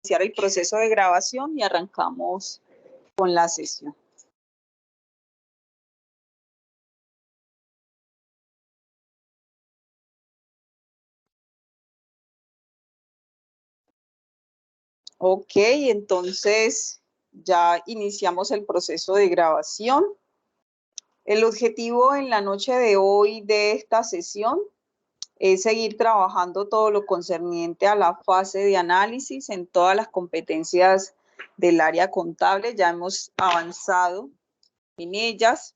iniciar el proceso de grabación y arrancamos con la sesión. Ok, entonces ya iniciamos el proceso de grabación. El objetivo en la noche de hoy de esta sesión es seguir trabajando todo lo concerniente a la fase de análisis en todas las competencias del área contable. Ya hemos avanzado en ellas.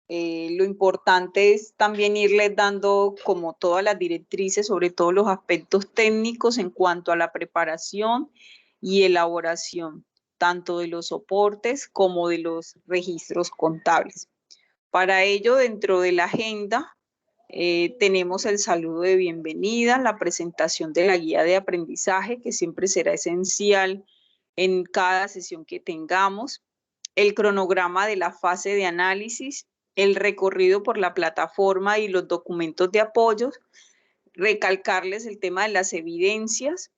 Lo importante es también irles dando como todas las directrices, sobre todo los aspectos técnicos en cuanto a la preparación y elaboración, tanto de los soportes como de los registros contables. Para ello, dentro de la agenda, tenemos el saludo de bienvenida, la presentación de la guía de aprendizaje, que siempre será esencial en cada sesión que tengamos, el cronograma de la fase de análisis, el recorrido por la plataforma y los documentos de apoyo, recalcarles el tema de las evidencias.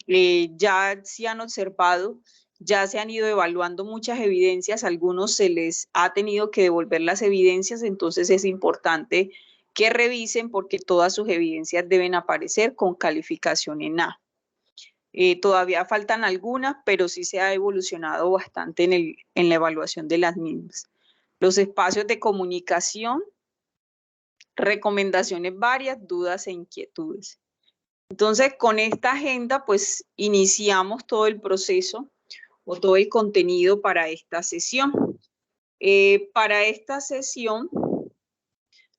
Ya se han observado, ya se han ido evaluando muchas evidencias, a algunos se les ha tenido que devolver las evidencias, entonces es importante que revisen porque todas sus evidencias deben aparecer con calificación en A. Todavía faltan algunas, pero sí se ha evolucionado bastante en la evaluación de las mismas. Los espacios de comunicación, recomendaciones varias, dudas e inquietudes. Entonces, con esta agenda, pues, iniciamos todo el proceso o todo el contenido para esta sesión. Para esta sesión,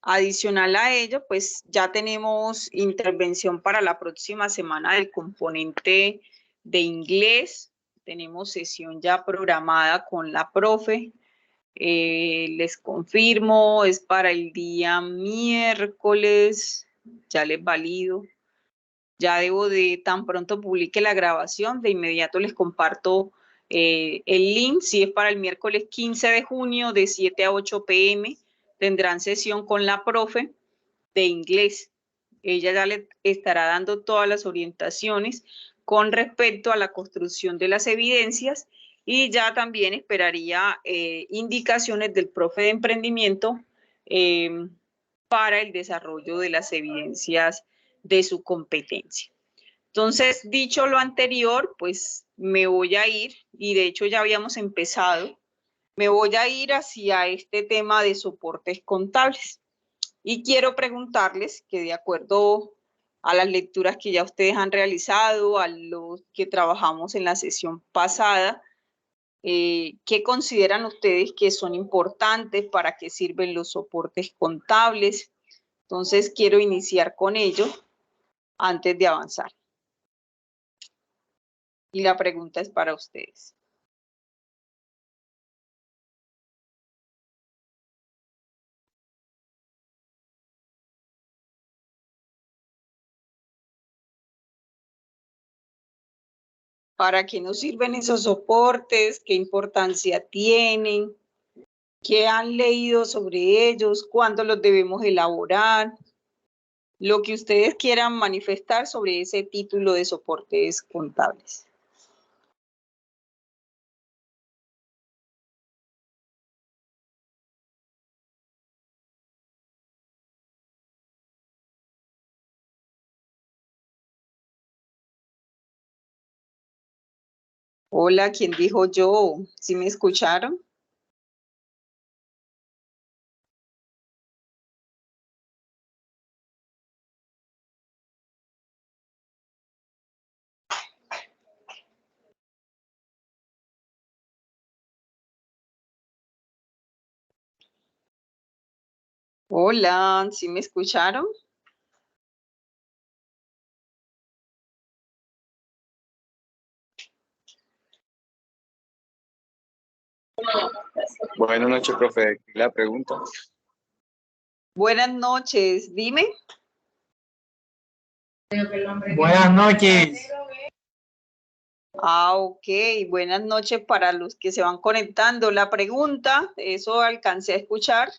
adicional a ello, pues, ya tenemos intervención para la próxima semana del componente de inglés. Tenemos sesión ya programada con la profe. Les confirmo, es para el día miércoles, ya les valido. Ya debo de, tan pronto publique la grabación, de inmediato les comparto el link. Si es para el miércoles 15 de junio de 7 a 8 p.m. tendrán sesión con la profe de inglés. Ella ya le estará dando todas las orientaciones con respecto a la construcción de las evidencias y ya también esperaría indicaciones del profe de emprendimiento para el desarrollo de las evidencias de su competencia. Entonces, dicho lo anterior, pues me voy a ir, y de hecho ya habíamos empezado, me voy a ir hacia este tema de soportes contables. Y quiero preguntarles que de acuerdo a las lecturas que ya ustedes han realizado, a los que trabajamos en la sesión pasada, ¿qué consideran ustedes que son importantes? ¿Para qué sirven los soportes contables? Entonces, quiero iniciar con ello antes de avanzar. Y la pregunta es para ustedes. ¿Para qué nos sirven esos soportes? ¿Qué importancia tienen? ¿Qué han leído sobre ellos? ¿Cuándo los debemos elaborar? Lo que ustedes quieran manifestar sobre ese título de soportes contables. Hola, ¿quién dijo yo? ¿Sí me escucharon? Hola, ¿sí me escucharon? Buenas noches, profe. La pregunta. Buenas noches, dime. Buenas noches. Ok, buenas noches para los que se van conectando. La pregunta, eso alcancé a escuchar,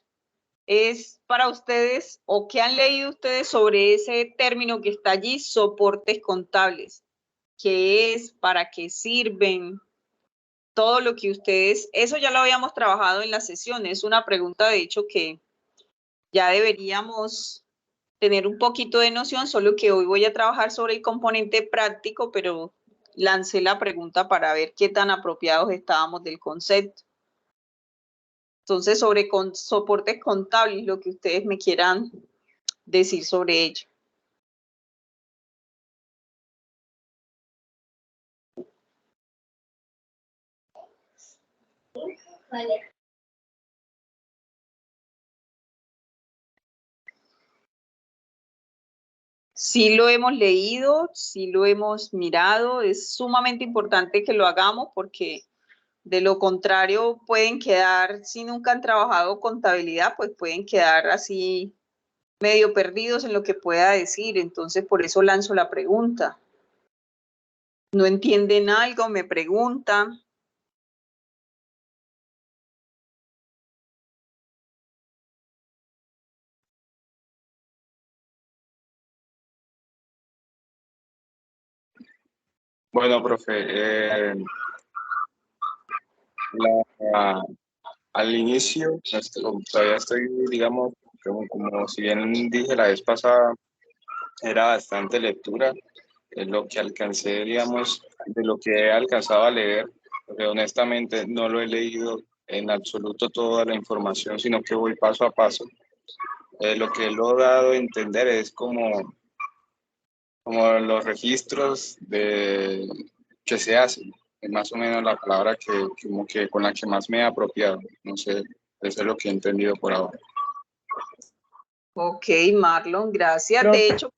es para ustedes, o qué han leído ustedes sobre ese término que está allí, soportes contables. qué es, para qué sirven, todo lo que ustedes, eso ya lo habíamos trabajado en la sesión, es una pregunta de hecho que ya deberíamos tener un poquito de noción, solo que hoy voy a trabajar sobre el componente práctico, pero lancé la pregunta para ver qué tan apropiados estábamos del concepto. Entonces, sobre soportes contables, lo que ustedes me quieran decir sobre ello. Vale. Sí lo hemos leído, sí lo hemos mirado, es sumamente importante que lo hagamos porque de lo contrario pueden quedar, si nunca han trabajado contabilidad, pues pueden quedar así medio perdidos en lo que pueda decir, entonces por eso lanzo la pregunta. ¿No entienden algo? Me preguntan. Bueno, profe, al inicio, todavía estoy, digamos, como si bien dije la vez pasada, era bastante lectura, es lo que alcancé, digamos, de lo que he alcanzado a leer, porque honestamente no lo he leído en absoluto toda la información, sino que voy paso a paso. Lo que lo he dado a entender es como los registros que se hacen, es más o menos la palabra como que con la que más me he apropiado, no sé, eso es lo que he entendido por ahora. Ok, Marlon, gracias. Profe. De hecho,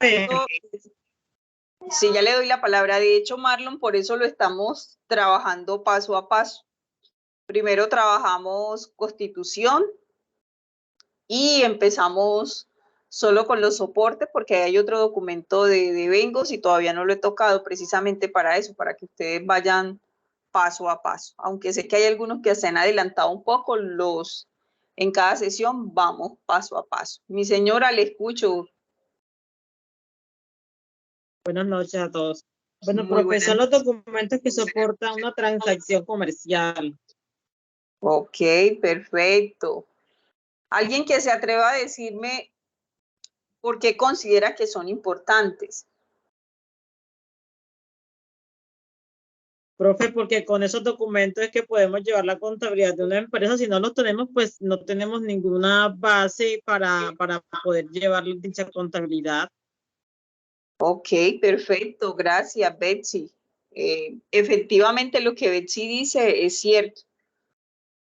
sí, ya le doy la palabra. De hecho, Marlon, por eso lo estamos trabajando paso a paso. Primero trabajamos constitución y empezamos solo con los soportes porque hay otro documento de Vengos y todavía no lo he tocado precisamente para eso, para que ustedes vayan paso a paso. Aunque sé que hay algunos que se han adelantado un poco, en cada sesión vamos paso a paso. Mi señora, le escucho. Buenas noches a todos. Bueno, Muy profe, son buenas. los documentos que soportan una transacción comercial. Ok, perfecto. ¿Alguien que se atreva a decirme por qué considera que son importantes? Profe, porque con esos documentos es que podemos llevar la contabilidad de una empresa. Si no los tenemos, pues no tenemos ninguna base para poder llevar dicha contabilidad. Ok, perfecto. Gracias, Betsy. Efectivamente, lo que Betsy dice es cierto.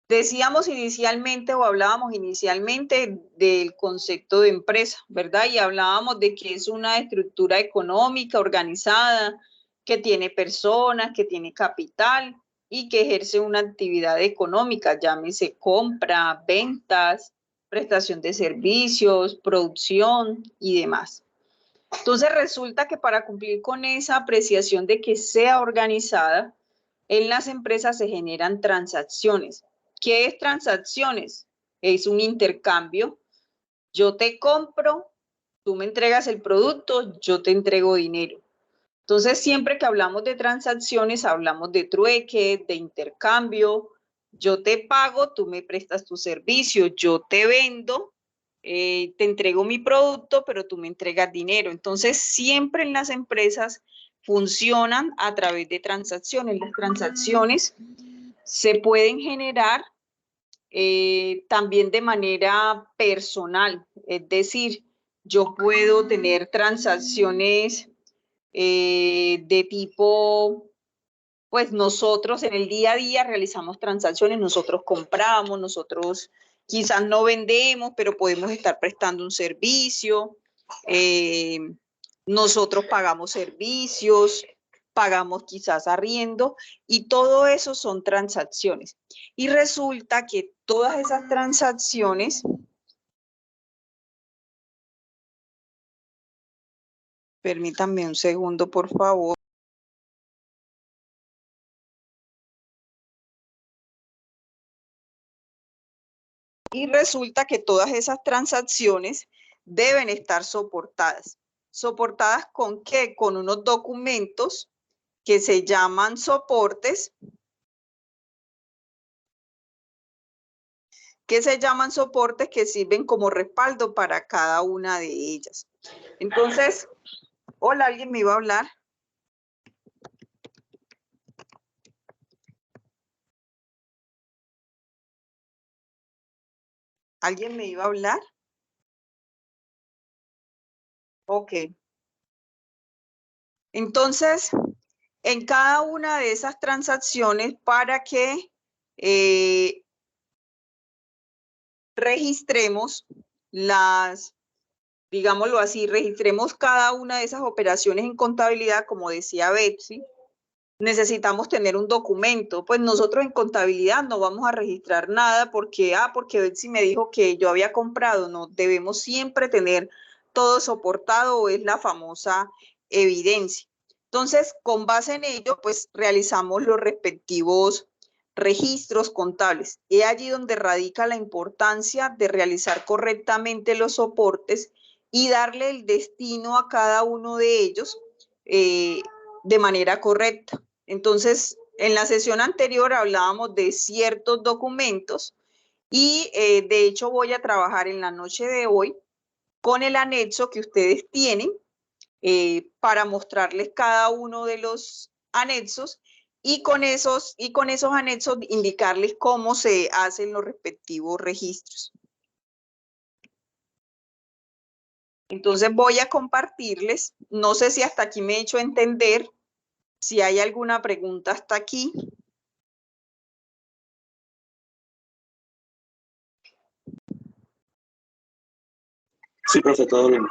Decíamos inicialmente o hablábamos inicialmente del concepto de empresa, ¿verdad? Y hablábamos de que es una estructura económica organizada, que tiene personas, que tiene capital y que ejerce una actividad económica, llámese compra, ventas, prestación de servicios, producción y demás. Entonces resulta que para cumplir con esa apreciación de que sea organizada, en las empresas se generan transacciones. ¿Qué es transacciones? Es un intercambio. Yo te compro, tú me entregas el producto, yo te entrego dinero. Entonces, siempre que hablamos de transacciones, hablamos de trueque, de intercambio. Yo te pago, tú me prestas tu servicio, yo te vendo, te entrego mi producto, pero tú me entregas dinero. Entonces, siempre en las empresas funcionan a través de transacciones. Las transacciones se pueden generar también de manera personal, es decir, yo puedo tener transacciones de tipo, pues nosotros en el día a día realizamos transacciones, nosotros compramos, nosotros quizás no vendemos, pero podemos estar prestando un servicio, nosotros pagamos servicios, pagamos quizás arriendo y todo eso son transacciones. Y resulta que todas esas transacciones, permítanme un segundo, por favor. Y resulta que todas esas transacciones deben estar soportadas. ¿Soportadas con qué? Con unos documentos que se llaman soportes, que sirven como respaldo para cada una de ellas. Entonces, hola, ¿alguien me iba a hablar? ¿Alguien me iba a hablar? Ok. Entonces, en cada una de esas transacciones, para que registremos digámoslo así, registremos cada una de esas operaciones en contabilidad, como decía Betsy, necesitamos tener un documento. Pues nosotros en contabilidad no vamos a registrar nada porque Betsy me dijo que yo había comprado. No, debemos siempre tener todo soportado, o es la famosa evidencia. Entonces, con base en ello, pues realizamos los respectivos registros contables. Es allí donde radica la importancia de realizar correctamente los soportes y darle el destino a cada uno de ellos de manera correcta. Entonces, en la sesión anterior hablábamos de ciertos documentos y de hecho voy a trabajar en la noche de hoy con el anexo que ustedes tienen para mostrarles cada uno de los anexos y con esos anexos indicarles cómo se hacen los respectivos registros. Entonces voy a compartirles, no sé si hasta aquí me he hecho entender, si hay alguna pregunta hasta aquí. Sí, profe, todo bien.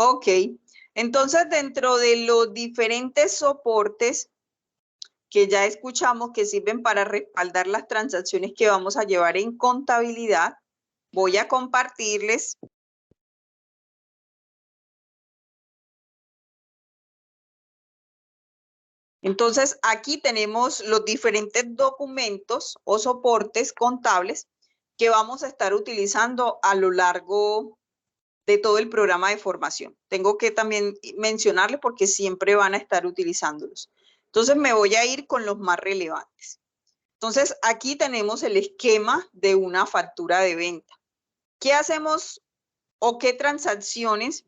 Ok, entonces dentro de los diferentes soportes que ya escuchamos que sirven para respaldar las transacciones que vamos a llevar en contabilidad, voy a compartirles entonces aquí tenemos los diferentes documentos o soportes contables que vamos a estar utilizando a lo largo de todo el programa de formación. Tengo que también mencionarles porque siempre van a estar utilizándolos. Entonces me voy a ir con los más relevantes. Entonces aquí tenemos el esquema de una factura de venta. ¿Qué hacemos o qué transacciones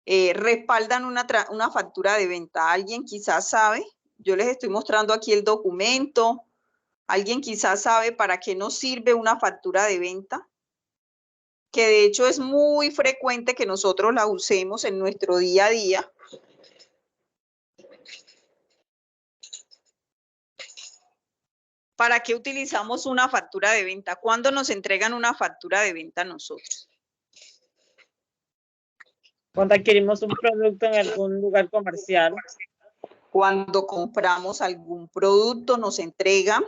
respaldan una factura de venta? ¿Alguien quizás sabe? Yo les estoy mostrando aquí el documento. ¿Alguien quizás sabe para qué nos sirve una factura de venta? Que de hecho es muy frecuente que nosotros la usemos en nuestro día a día. ¿Para qué utilizamos una factura de venta? ¿Cuándo nos entregan una factura de venta a nosotros? Cuando adquirimos un producto en algún lugar comercial. Cuando compramos algún producto, nos entregan.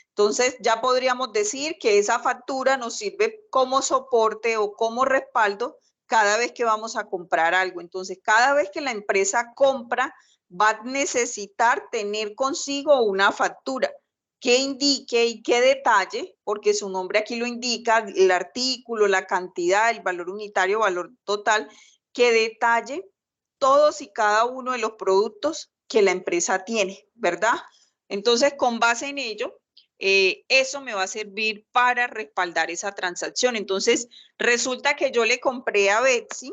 Entonces, ya podríamos decir que esa factura nos sirve como soporte o como respaldo cada vez que vamos a comprar algo. Entonces, cada vez que la empresa compra, va a necesitar tener consigo una factura que indique y que detalle, porque su nombre aquí lo indica, el artículo, la cantidad, el valor unitario, valor total, que detalle todos y cada uno de los productos que la empresa tiene, ¿verdad? Entonces, con base en ello, eso me va a servir para respaldar esa transacción. Entonces, resulta que yo le compré a Betsy,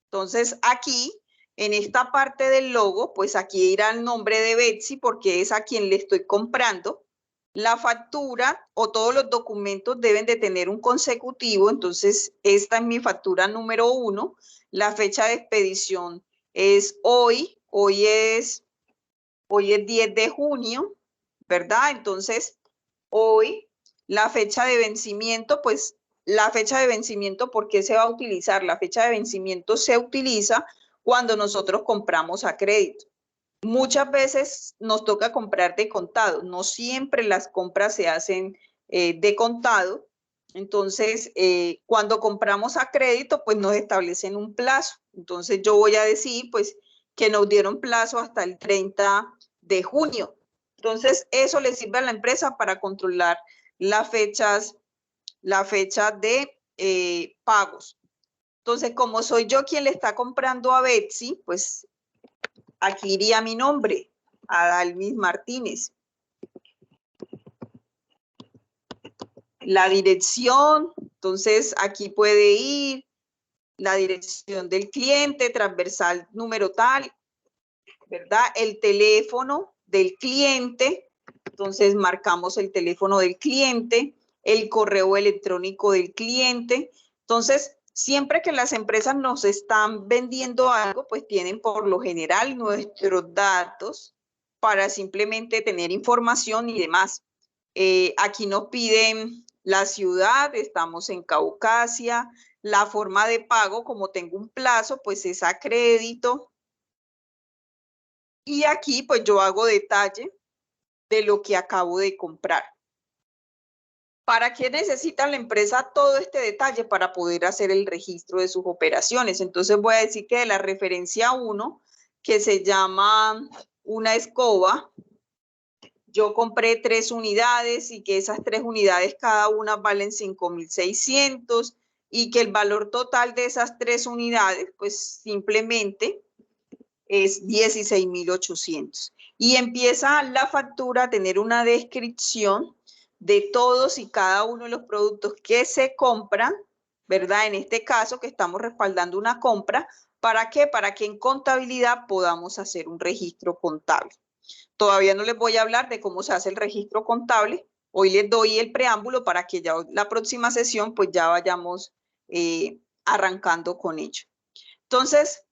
entonces aquí, en esta parte del logo, pues aquí irá el nombre de Betsy porque es a quien le estoy comprando. La factura o todos los documentos deben de tener un consecutivo, entonces esta es mi factura número 1. La fecha de expedición es hoy es 10 de junio, ¿verdad? Entonces, hoy la fecha de vencimiento, pues la fecha de vencimiento, ¿por qué se va a utilizar? La fecha de vencimiento se utiliza cuando nosotros compramos a crédito. Muchas veces nos toca comprar de contado, no siempre las compras se hacen de contado. Entonces, cuando compramos a crédito, pues nos establecen un plazo. Entonces, yo voy a decir, pues, que nos dieron plazo hasta el 30 de junio. Entonces, eso le sirve a la empresa para controlar las fechas, la fecha de pagos. Entonces, como soy yo quien le está comprando a Betsy, pues aquí iría mi nombre, Adalmis Martínez. La dirección, entonces aquí puede ir la dirección del cliente, transversal número tal, ¿verdad? El teléfono del cliente, entonces marcamos el teléfono del cliente, el correo electrónico del cliente. Entonces, siempre que las empresas nos están vendiendo algo, pues tienen por lo general nuestros datos para simplemente tener información y demás. Aquí nos piden la ciudad, estamos en Caucasia, la forma de pago, como tengo un plazo, pues es a crédito. Y aquí pues yo hago detalle de lo que acabo de comprar. ¿Para qué necesita la empresa todo este detalle? Para poder hacer el registro de sus operaciones. Entonces voy a decir que de la referencia 1, que se llama una escoba, yo compré 3 unidades y que esas 3 unidades cada una valen 5.600 y que el valor total de esas 3 unidades pues simplemente es 16.800. Y empieza la factura a tener una descripción de todos y cada uno de los productos que se compran, ¿verdad? En este caso que estamos respaldando una compra, ¿para qué? Para que en contabilidad podamos hacer un registro contable. Todavía no les voy a hablar de cómo se hace el registro contable. Hoy les doy el preámbulo para que ya la próxima sesión pues ya vayamos arrancando con ello. Entonces,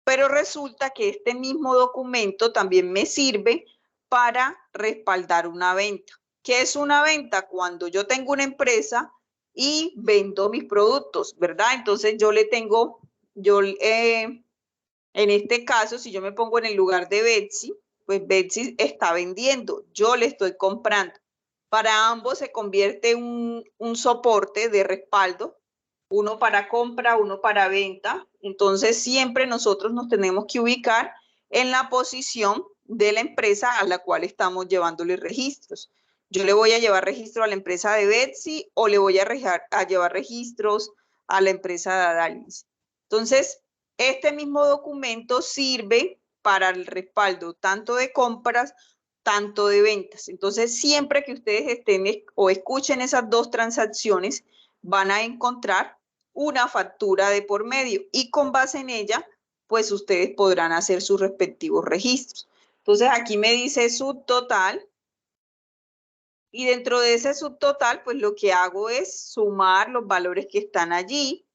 pero resulta que este mismo documento también me sirve para respaldar una venta. ¿Qué es una venta? Cuando yo tengo una empresa y vendo mis productos, ¿verdad? Entonces yo le tengo, en este caso, si yo me pongo en el lugar de Betsy, pues Betsy está vendiendo, yo le estoy comprando. Para ambos se convierte un soporte de respaldo, uno para compra, uno para venta. Entonces siempre nosotros nos tenemos que ubicar en la posición de la empresa a la cual estamos llevándole registros. Yo le voy a llevar registro a la empresa de Betsy o le voy a llevar registros a la empresa de Adalmis. Entonces, este mismo documento sirve para el respaldo tanto de compras, tanto de ventas. Entonces, siempre que ustedes estén o escuchen esas dos transacciones, van a encontrar una factura de por medio y con base en ella, pues ustedes podrán hacer sus respectivos registros. Entonces, aquí me dice subtotal y dentro de ese subtotal, pues lo que hago es sumar los valores que están allí.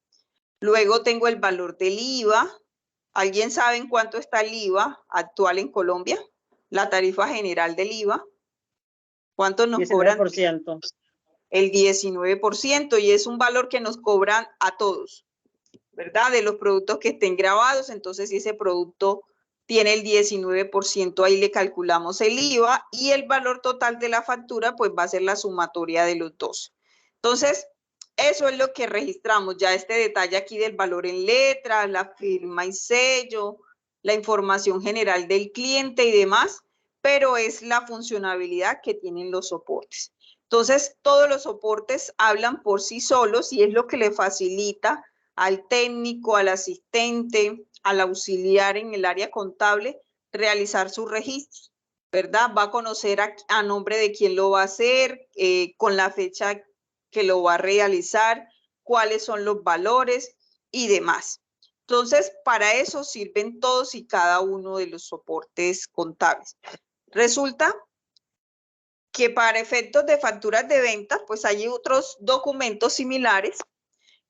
Luego tengo el valor del IVA. ¿Alguien sabe en cuánto está el IVA actual en Colombia? La tarifa general del IVA. ¿Cuánto nos 19%. cobran? El 19%, y es un valor que nos cobran a todos, ¿verdad? De los productos que estén grabados. Entonces, si ese producto tiene el 19%, ahí le calculamos el IVA y el valor total de la factura, pues va a ser la sumatoria de los dos. Entonces, eso es lo que registramos. Ya este detalle aquí del valor en letras, la firma y sello, la información general del cliente y demás, pero es la funcionalidad que tienen los soportes. Entonces, todos los soportes hablan por sí solos y es lo que le facilita al técnico, al asistente, al auxiliar en el área contable realizar sus registros. ¿verdad? Va a conocer a nombre de quién lo va a hacer, con la fecha que lo va a realizar, cuáles son los valores y demás. Entonces, para eso sirven todos y cada uno de los soportes contables. Resulta que para efectos de facturas de ventas, pues hay otros documentos similares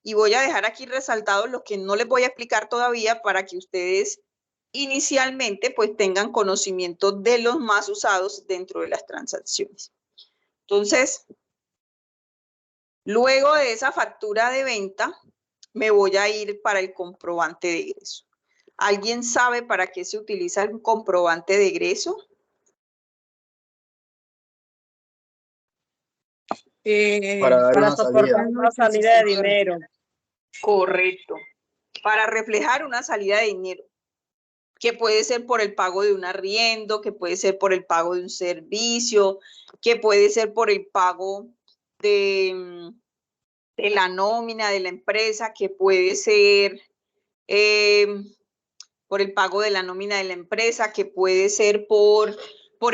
y voy a dejar aquí resaltados los que no les voy a explicar todavía para que ustedes inicialmente pues tengan conocimiento de los más usados dentro de las transacciones. Entonces, luego de esa factura de venta, me voy a ir para el comprobante de egreso. ¿Alguien sabe para qué se utiliza el comprobante de egreso? Para dar una soportar salida. una salida de dinero. Correcto. Para reflejar una salida de dinero, que puede ser por el pago de un arriendo, que puede ser por el pago de un servicio, que puede ser por el pago de la nómina de la empresa, que puede ser por el pago de la nómina de la empresa, que puede ser por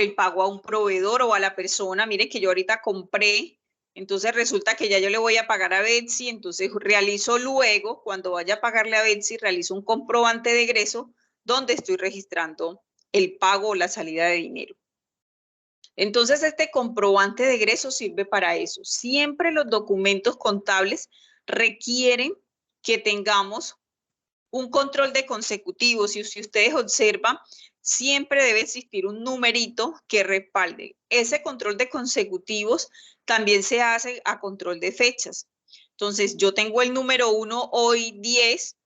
el pago a un proveedor o a la persona. Mire que yo ahorita compré, entonces resulta que ya yo le voy a pagar a Betsy, entonces realizo luego, cuando vaya a pagarle a Betsy, realizo un comprobante de egreso donde estoy registrando el pago o la salida de dinero. Entonces, este comprobante de egreso sirve para eso. Siempre los documentos contables requieren que tengamos un control de consecutivos. Y si ustedes observan, siempre debe existir un numerito que respalde. Ese control de consecutivos también se hace a control de fechas. Entonces, yo tengo el número 1 hoy 10.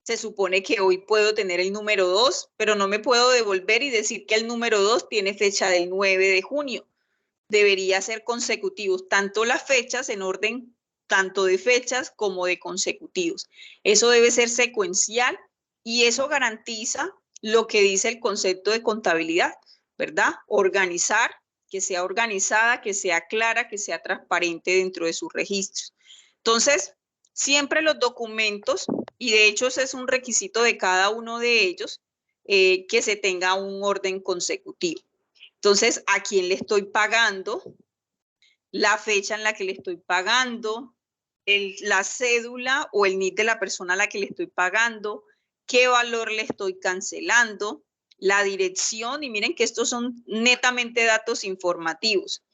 Se supone que hoy puedo tener el número 2, pero no me puedo devolver y decir que el número 2 tiene fecha del 9 de junio. Debería ser consecutivos, tanto las fechas en orden, tanto de fechas como de consecutivos. Eso debe ser secuencial y eso garantiza lo que dice el concepto de contabilidad, ¿verdad? Organizar, que sea organizada, que sea clara, que sea transparente dentro de sus registros. Entonces, siempre los documentos, y de hecho ese es un requisito de cada uno de ellos, que se tenga un orden consecutivo. Entonces, ¿a quién le estoy pagando? La fecha en la que le estoy pagando, la cédula o el NIT de la persona a la que le estoy pagando, qué valor le estoy cancelando, la dirección, y miren que estos son netamente datos informativos.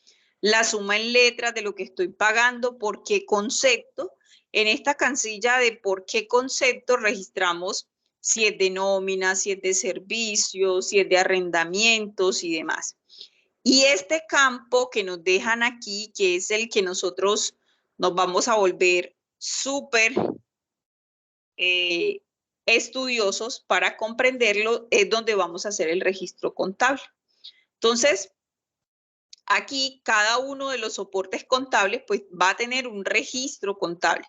La suma en letras de lo que estoy pagando, por qué concepto. En esta casilla de por qué concepto registramos si es de nómina, si es de servicios, si es de arrendamientos y demás. Y este campo que nos dejan aquí, que es el que nosotros nos vamos a volver súper estudiosos para comprenderlo, es donde vamos a hacer el registro contable. Entonces, aquí cada uno de los soportes contables pues va a tener un registro contable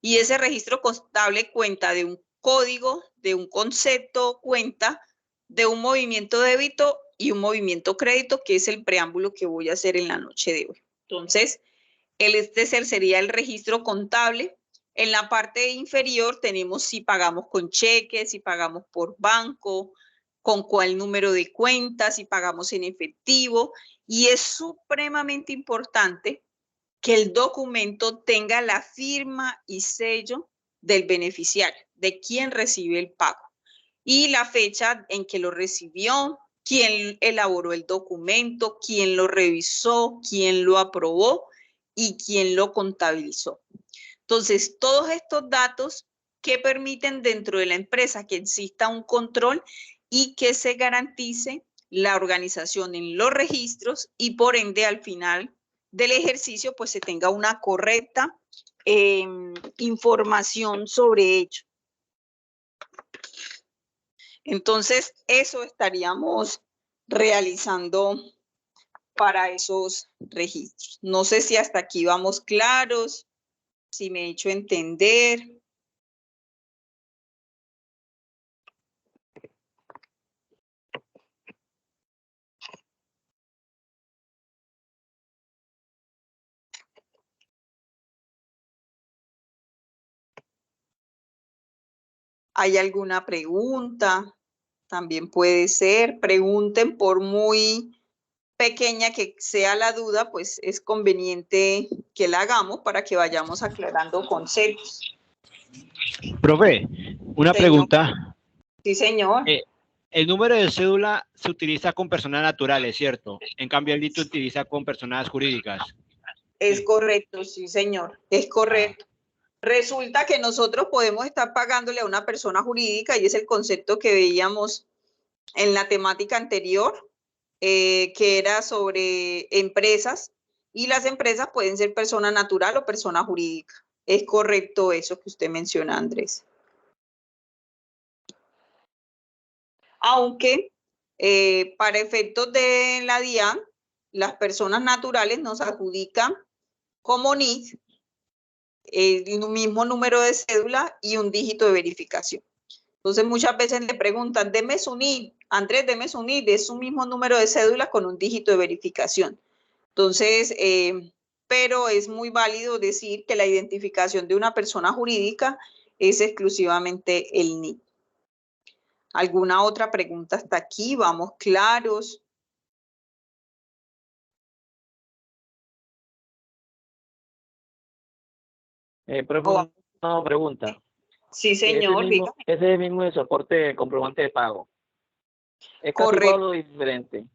y ese registro contable cuenta de un código, de un concepto, cuenta de un movimiento débito y un movimiento crédito, que es el preámbulo que voy a hacer en la noche de hoy. Entonces, este sería el registro contable. En la parte inferior tenemos si pagamos con cheques, si pagamos por banco, con cuál número de cuenta, si pagamos en efectivo. Y es supremamente importante que el documento tenga la firma y sello del beneficiario, de quien recibe el pago, y la fecha en que lo recibió, quién elaboró el documento, quién lo revisó, quién lo aprobó y quién lo contabilizó. Entonces, todos estos datos que permiten dentro de la empresa que exista un control y que se garantice la organización en los registros y por ende al final del ejercicio pues se tenga una correcta información sobre ello. Entonces, eso estaríamos realizando para esos registros. No sé si hasta aquí vamos claros, si me he hecho entender. ¿Hay alguna pregunta? también puede ser. Pregunten, por muy pequeña que sea la duda, pues es conveniente que la hagamos para que vayamos aclarando conceptos. Profe, una Señor. pregunta. Sí, señor. El número de cédula se utiliza con personas naturales, ¿cierto? En cambio, el NIT se utiliza con personas jurídicas. Es correcto, sí, señor. Es correcto. Resulta que nosotros podemos estar pagándole a una persona jurídica, y es el concepto que veíamos en la temática anterior, que era sobre empresas, y las empresas pueden ser persona natural o persona jurídica. Es correcto eso que usted menciona, Andrés. Aunque para efectos de la DIAN, las personas naturales nos adjudican como NIT el mismo número de cédula y un dígito de verificación. Entonces muchas veces le preguntan, deme su NIT, Andrés, deme su NIT, es su mismo número de cédula con un dígito de verificación. Entonces, pero es muy válido decir que la identificación de una persona jurídica es exclusivamente el NIT. ¿Alguna otra pregunta hasta aquí? ¿Vamos claros? Profe, una pregunta. Sí, señor. Ese es el mismo de soporte de comprobante de pago. ¿Es casi Correcto. igual o diferente?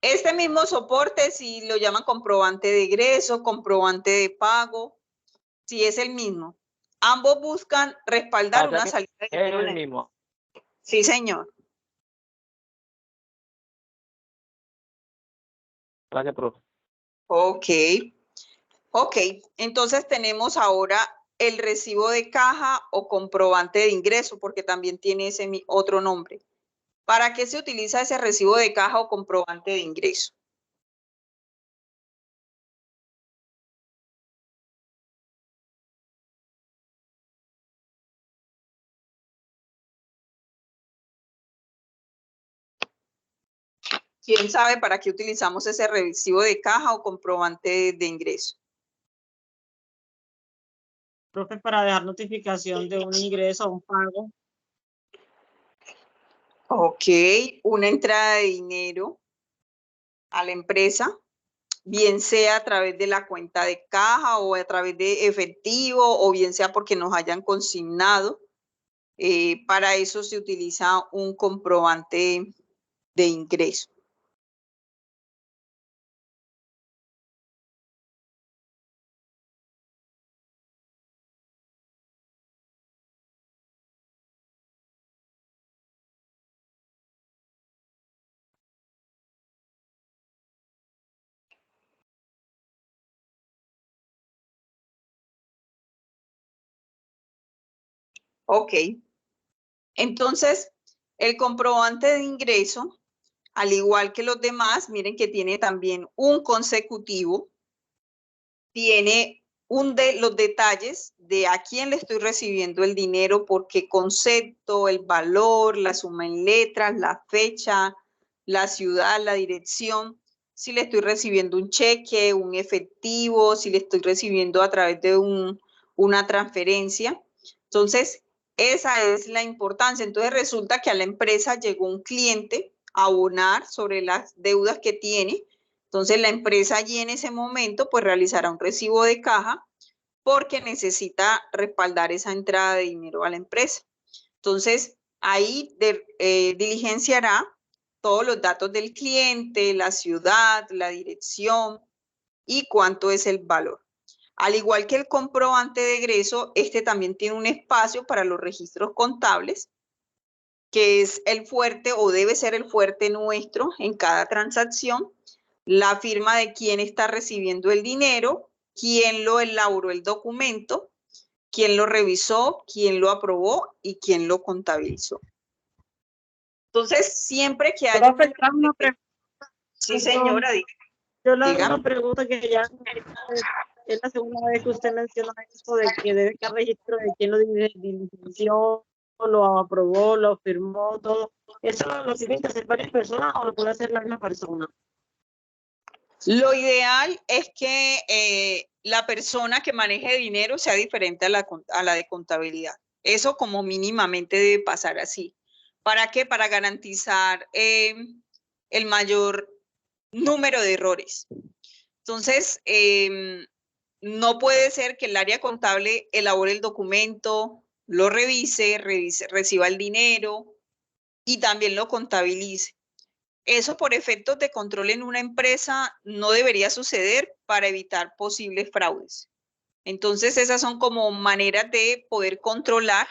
Este mismo soporte, si lo llaman comprobante de ingreso, comprobante de pago, sí es el mismo. Ambos buscan respaldar una salida de dinero. Es el mismo. Sí, señor. Gracias, profe. Ok. Ok, entonces tenemos ahora el recibo de caja o comprobante de ingreso, porque también tiene ese otro nombre. ¿Para qué se utiliza ese recibo de caja o comprobante de ingreso? ¿Quién sabe para qué utilizamos ese recibo de caja o comprobante de ingreso? Profe, para dejar notificación de un ingreso o un pago. Ok, una entrada de dinero a la empresa, bien sea a través de la cuenta de caja o a través de efectivo, o bien sea porque nos hayan consignado. Para eso se utiliza un comprobante de ingreso. Ok. Entonces, el comprobante de ingreso, al igual que los demás, miren que tiene también un consecutivo, tiene los detalles de a quién le estoy recibiendo el dinero, por qué concepto, el valor, la suma en letras, la fecha, la ciudad, la dirección, si le estoy recibiendo un cheque, un efectivo, si le estoy recibiendo a través de una transferencia. Entonces, esa es la importancia. Entonces, resulta que a la empresa llegó un cliente a abonar sobre las deudas que tiene. Entonces, la empresa allí en ese momento pues realizará un recibo de caja porque necesita respaldar esa entrada de dinero a la empresa. Entonces, ahí diligenciará todos los datos del cliente, la ciudad, la dirección y cuánto es el valor. Al igual que el comprobante de egreso, este también tiene un espacio para los registros contables, que es el fuerte o debe ser el fuerte nuestro en cada transacción, la firma de quién está recibiendo el dinero, quién lo elaboró el documento, quién lo revisó, quién lo aprobó y quién lo contabilizó. Entonces, siempre que haya... Profe, una pregunta. Sí, señora. Yo le hago una pregunta que ya es la segunda vez que usted menciona esto de que debe estar registro de quién lo diligenció, lo aprobó, lo firmó, todo. ¿Eso lo tienen que hacer varias personas o lo puede hacer la misma persona? Lo ideal es que la persona que maneje dinero sea diferente a la de contabilidad. Eso como mínimamente debe pasar así. ¿Para qué? Para garantizar el mayor número de errores. Entonces, no puede ser que el área contable elabore el documento, lo revise, reciba el dinero y también lo contabilice. Eso por efectos de control en una empresa no debería suceder para evitar posibles fraudes. Entonces, esas son como maneras de poder controlar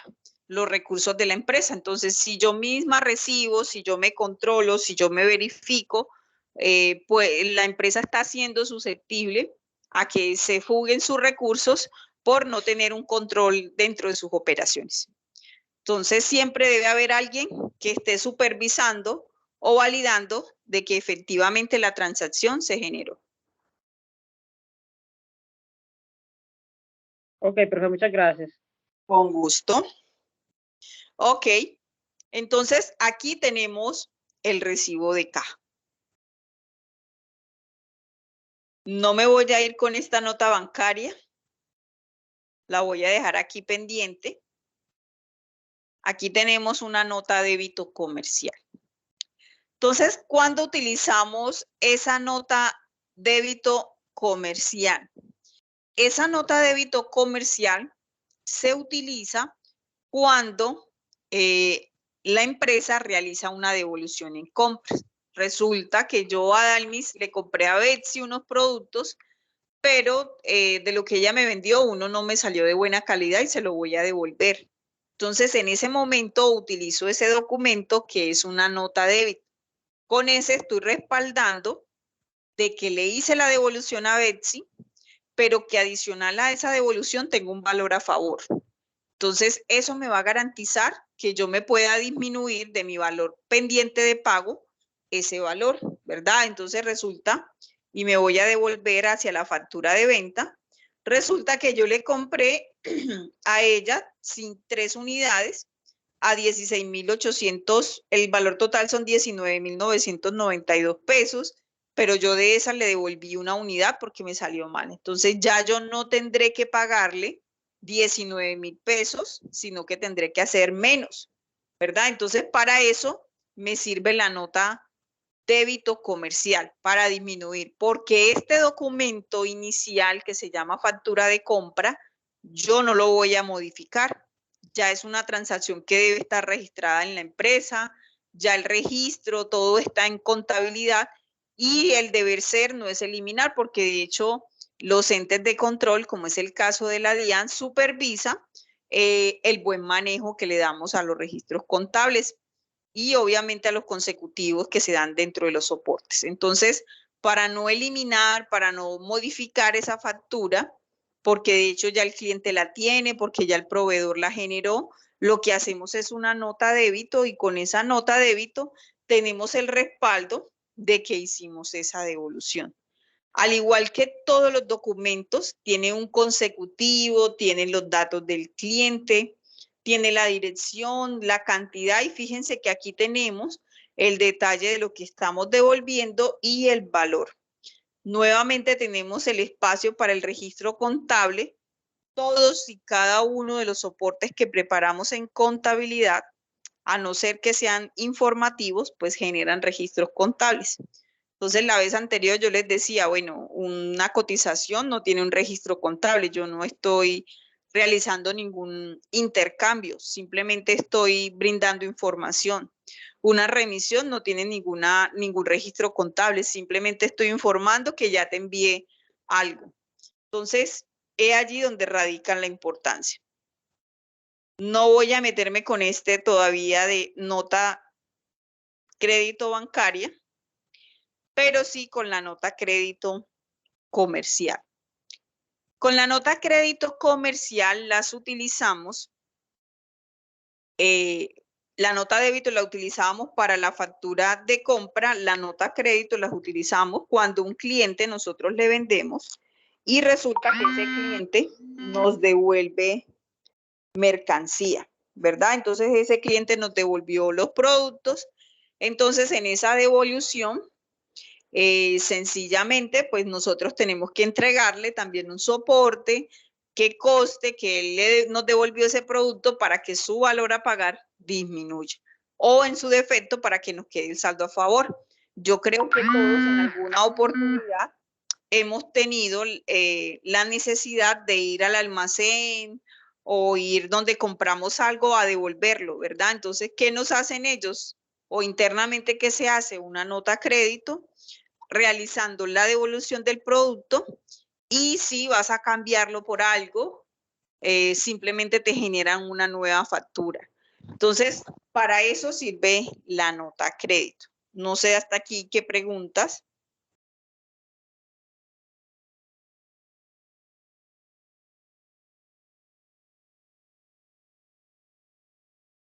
los recursos de la empresa. Entonces, si yo misma recibo, si yo me controlo, si yo me verifico, pues la empresa está siendo susceptible a que se fuguen sus recursos por no tener un control dentro de sus operaciones. Entonces, siempre debe haber alguien que esté supervisando o validando de que efectivamente la transacción se generó. Ok, profe, muchas gracias. Con gusto. Ok, entonces aquí tenemos el recibo de caja. No me voy a ir con esta nota bancaria. La voy a dejar aquí pendiente. Aquí tenemos una nota débito comercial. Entonces, ¿cuándo utilizamos esa nota débito comercial? Esa nota débito comercial se utiliza cuando la empresa realiza una devolución en compras. Resulta que yo a Dalmis le compré a Betsy unos productos, pero de lo que ella me vendió, uno no me salió de buena calidad y se lo voy a devolver. Entonces, en ese momento utilizo ese documento que es una nota débito. Con ese estoy respaldando de que le hice la devolución a Betsy, pero que adicional a esa devolución tengo un valor a favor. Entonces, eso me va a garantizar que yo me pueda disminuir de mi valor pendiente de pago ese valor, ¿verdad? Entonces resulta, y me voy a devolver hacia la factura de venta, resulta que yo le compré a ella sin 3 unidades a 16.800, el valor total son 19.992 pesos, pero yo de esas le devolví una unidad porque me salió mal. Entonces ya yo no tendré que pagarle 19.000 pesos, sino que tendré que hacer menos, ¿verdad? Entonces para eso me sirve la nota débito comercial para disminuir, porque este documento inicial que se llama factura de compra, yo no lo voy a modificar. Ya es una transacción que debe estar registrada en la empresa, ya el registro, todo está en contabilidad y el deber ser no es eliminar, porque de hecho los entes de control, como es el caso de la DIAN, supervisa el buen manejo que le damos a los registros contables y obviamente a los consecutivos que se dan dentro de los soportes. Entonces, para no eliminar, para no modificar esa factura, porque de hecho ya el cliente la tiene, porque ya el proveedor la generó, lo que hacemos es una nota débito y con esa nota débito tenemos el respaldo de que hicimos esa devolución. Al igual que todos los documentos, tiene un consecutivo, tiene los datos del cliente, tiene la dirección, la cantidad y fíjense que aquí tenemos el detalle de lo que estamos devolviendo y el valor. Nuevamente tenemos el espacio para el registro contable. Todos y cada uno de los soportes que preparamos en contabilidad, a no ser que sean informativos, pues generan registros contables. Entonces, la vez anterior yo les decía, bueno, una cotización no tiene un registro contable, yo no estoy realizando ningún intercambio, simplemente estoy brindando información. Una remisión no tiene ningún registro contable, simplemente estoy informando que ya te envié algo. Entonces, es allí donde radica la importancia. No voy a meterme con este todavía de nota crédito bancaria, pero sí con la nota crédito comercial. Con la nota crédito comercial las utilizamos, la nota débito la utilizábamos para la factura de compra, la nota crédito las utilizamos cuando un cliente nosotros le vendemos y resulta que ese cliente nos devuelve mercancía, ¿verdad? Entonces ese cliente nos devolvió los productos, entonces en esa devolución sencillamente, pues nosotros tenemos que entregarle también un soporte que coste que él nos devolvió ese producto para que su valor a pagar disminuya. o en su defecto para que nos quede el saldo a favor. Yo creo que todos en alguna oportunidad hemos tenido la necesidad de ir al almacén o ir donde compramos algo a devolverlo, ¿verdad? Entonces, ¿qué nos hacen ellos? O internamente, ¿qué se hace? Una nota a crédito realizando la devolución del producto, y si vas a cambiarlo por algo, simplemente te generan una nueva factura. Entonces, para eso sirve la nota a crédito. No sé hasta aquí qué preguntas.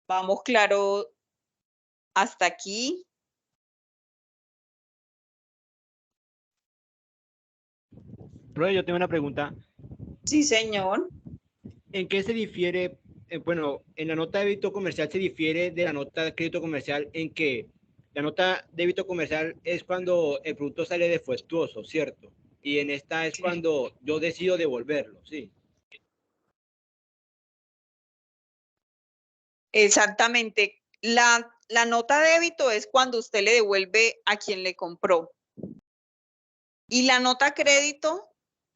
Vamos claro hasta aquí. Profe, yo tengo una pregunta. Sí, señor. ¿En qué se difiere? Bueno, en la nota de débito comercial se difiere de la nota de crédito comercial en que la nota de débito comercial es cuando el producto sale defectuoso, ¿cierto? Y en esta es cuando yo decido devolverlo, ¿sí? Exactamente. La nota de débito es cuando usted le devuelve a quien le compró. Y la nota crédito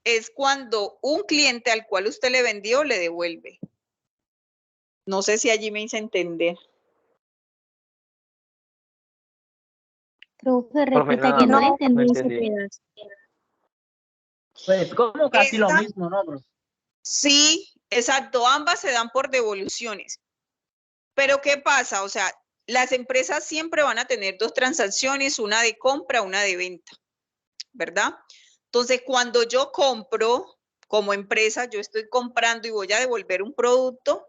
es cuando un cliente al cual usted le vendió le devuelve. No sé si allí me hice entender. Profe, repita que no entendí ese pedazo. Pues como casi lo mismo, ¿no, bro? Sí, exacto. Ambas se dan por devoluciones. Pero ¿qué pasa? O sea, las empresas siempre van a tener dos transacciones, una de compra, una de venta, ¿verdad? Entonces, cuando yo compro como empresa, yo estoy comprando y voy a devolver un producto,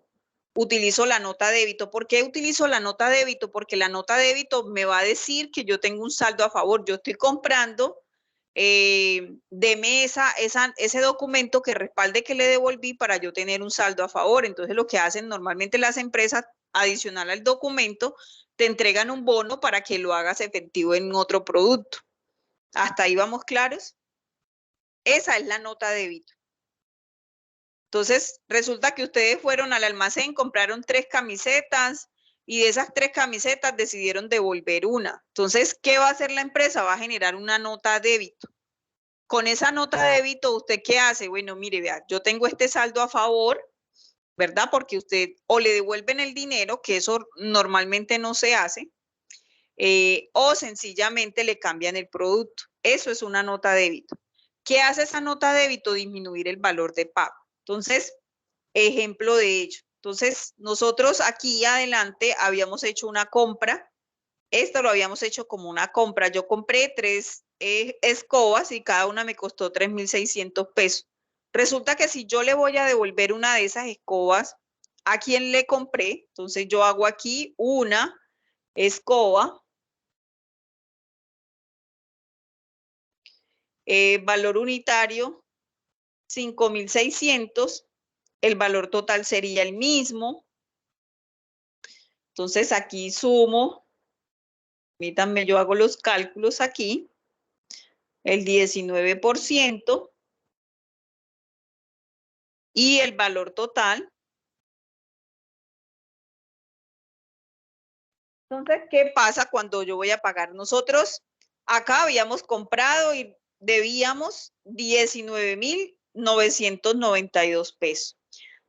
utilizo la nota débito. ¿Por qué utilizo la nota débito? Porque la nota débito me va a decir que yo tengo un saldo a favor. Yo estoy comprando, deme ese documento que respalde que le devolví para yo tener un saldo a favor. Entonces, lo que hacen normalmente las empresas, adicional al documento, te entregan un bono para que lo hagas efectivo en otro producto. ¿Hasta ahí vamos claros? Esa es la nota débito. Entonces, resulta que ustedes fueron al almacén, compraron 3 camisetas y de esas 3 camisetas decidieron devolver una. Entonces, ¿qué va a hacer la empresa? Va a generar una nota débito. Con esa nota débito, ¿usted qué hace? Bueno, mire, vea, yo tengo este saldo a favor, ¿verdad? Porque usted o le devuelven el dinero, que eso normalmente no se hace, o sencillamente le cambian el producto. Eso es una nota débito. ¿Qué hace esa nota débito? Disminuir el valor de pago. Entonces, ejemplo de ello. Entonces, nosotros aquí adelante habíamos hecho una compra. Esto lo habíamos hecho como una compra. Yo compré 3 escobas y cada una me costó 3.600 pesos. Resulta que si yo le voy a devolver una de esas escobas a quien le compré, entonces yo hago aquí una escoba, valor unitario 5.600, el valor total sería el mismo. Entonces aquí sumo, permítanme, yo hago los cálculos aquí, el 19% y el valor total. Entonces, ¿qué pasa cuando yo voy a pagar? Nosotros acá habíamos comprado y debíamos 19.992 pesos.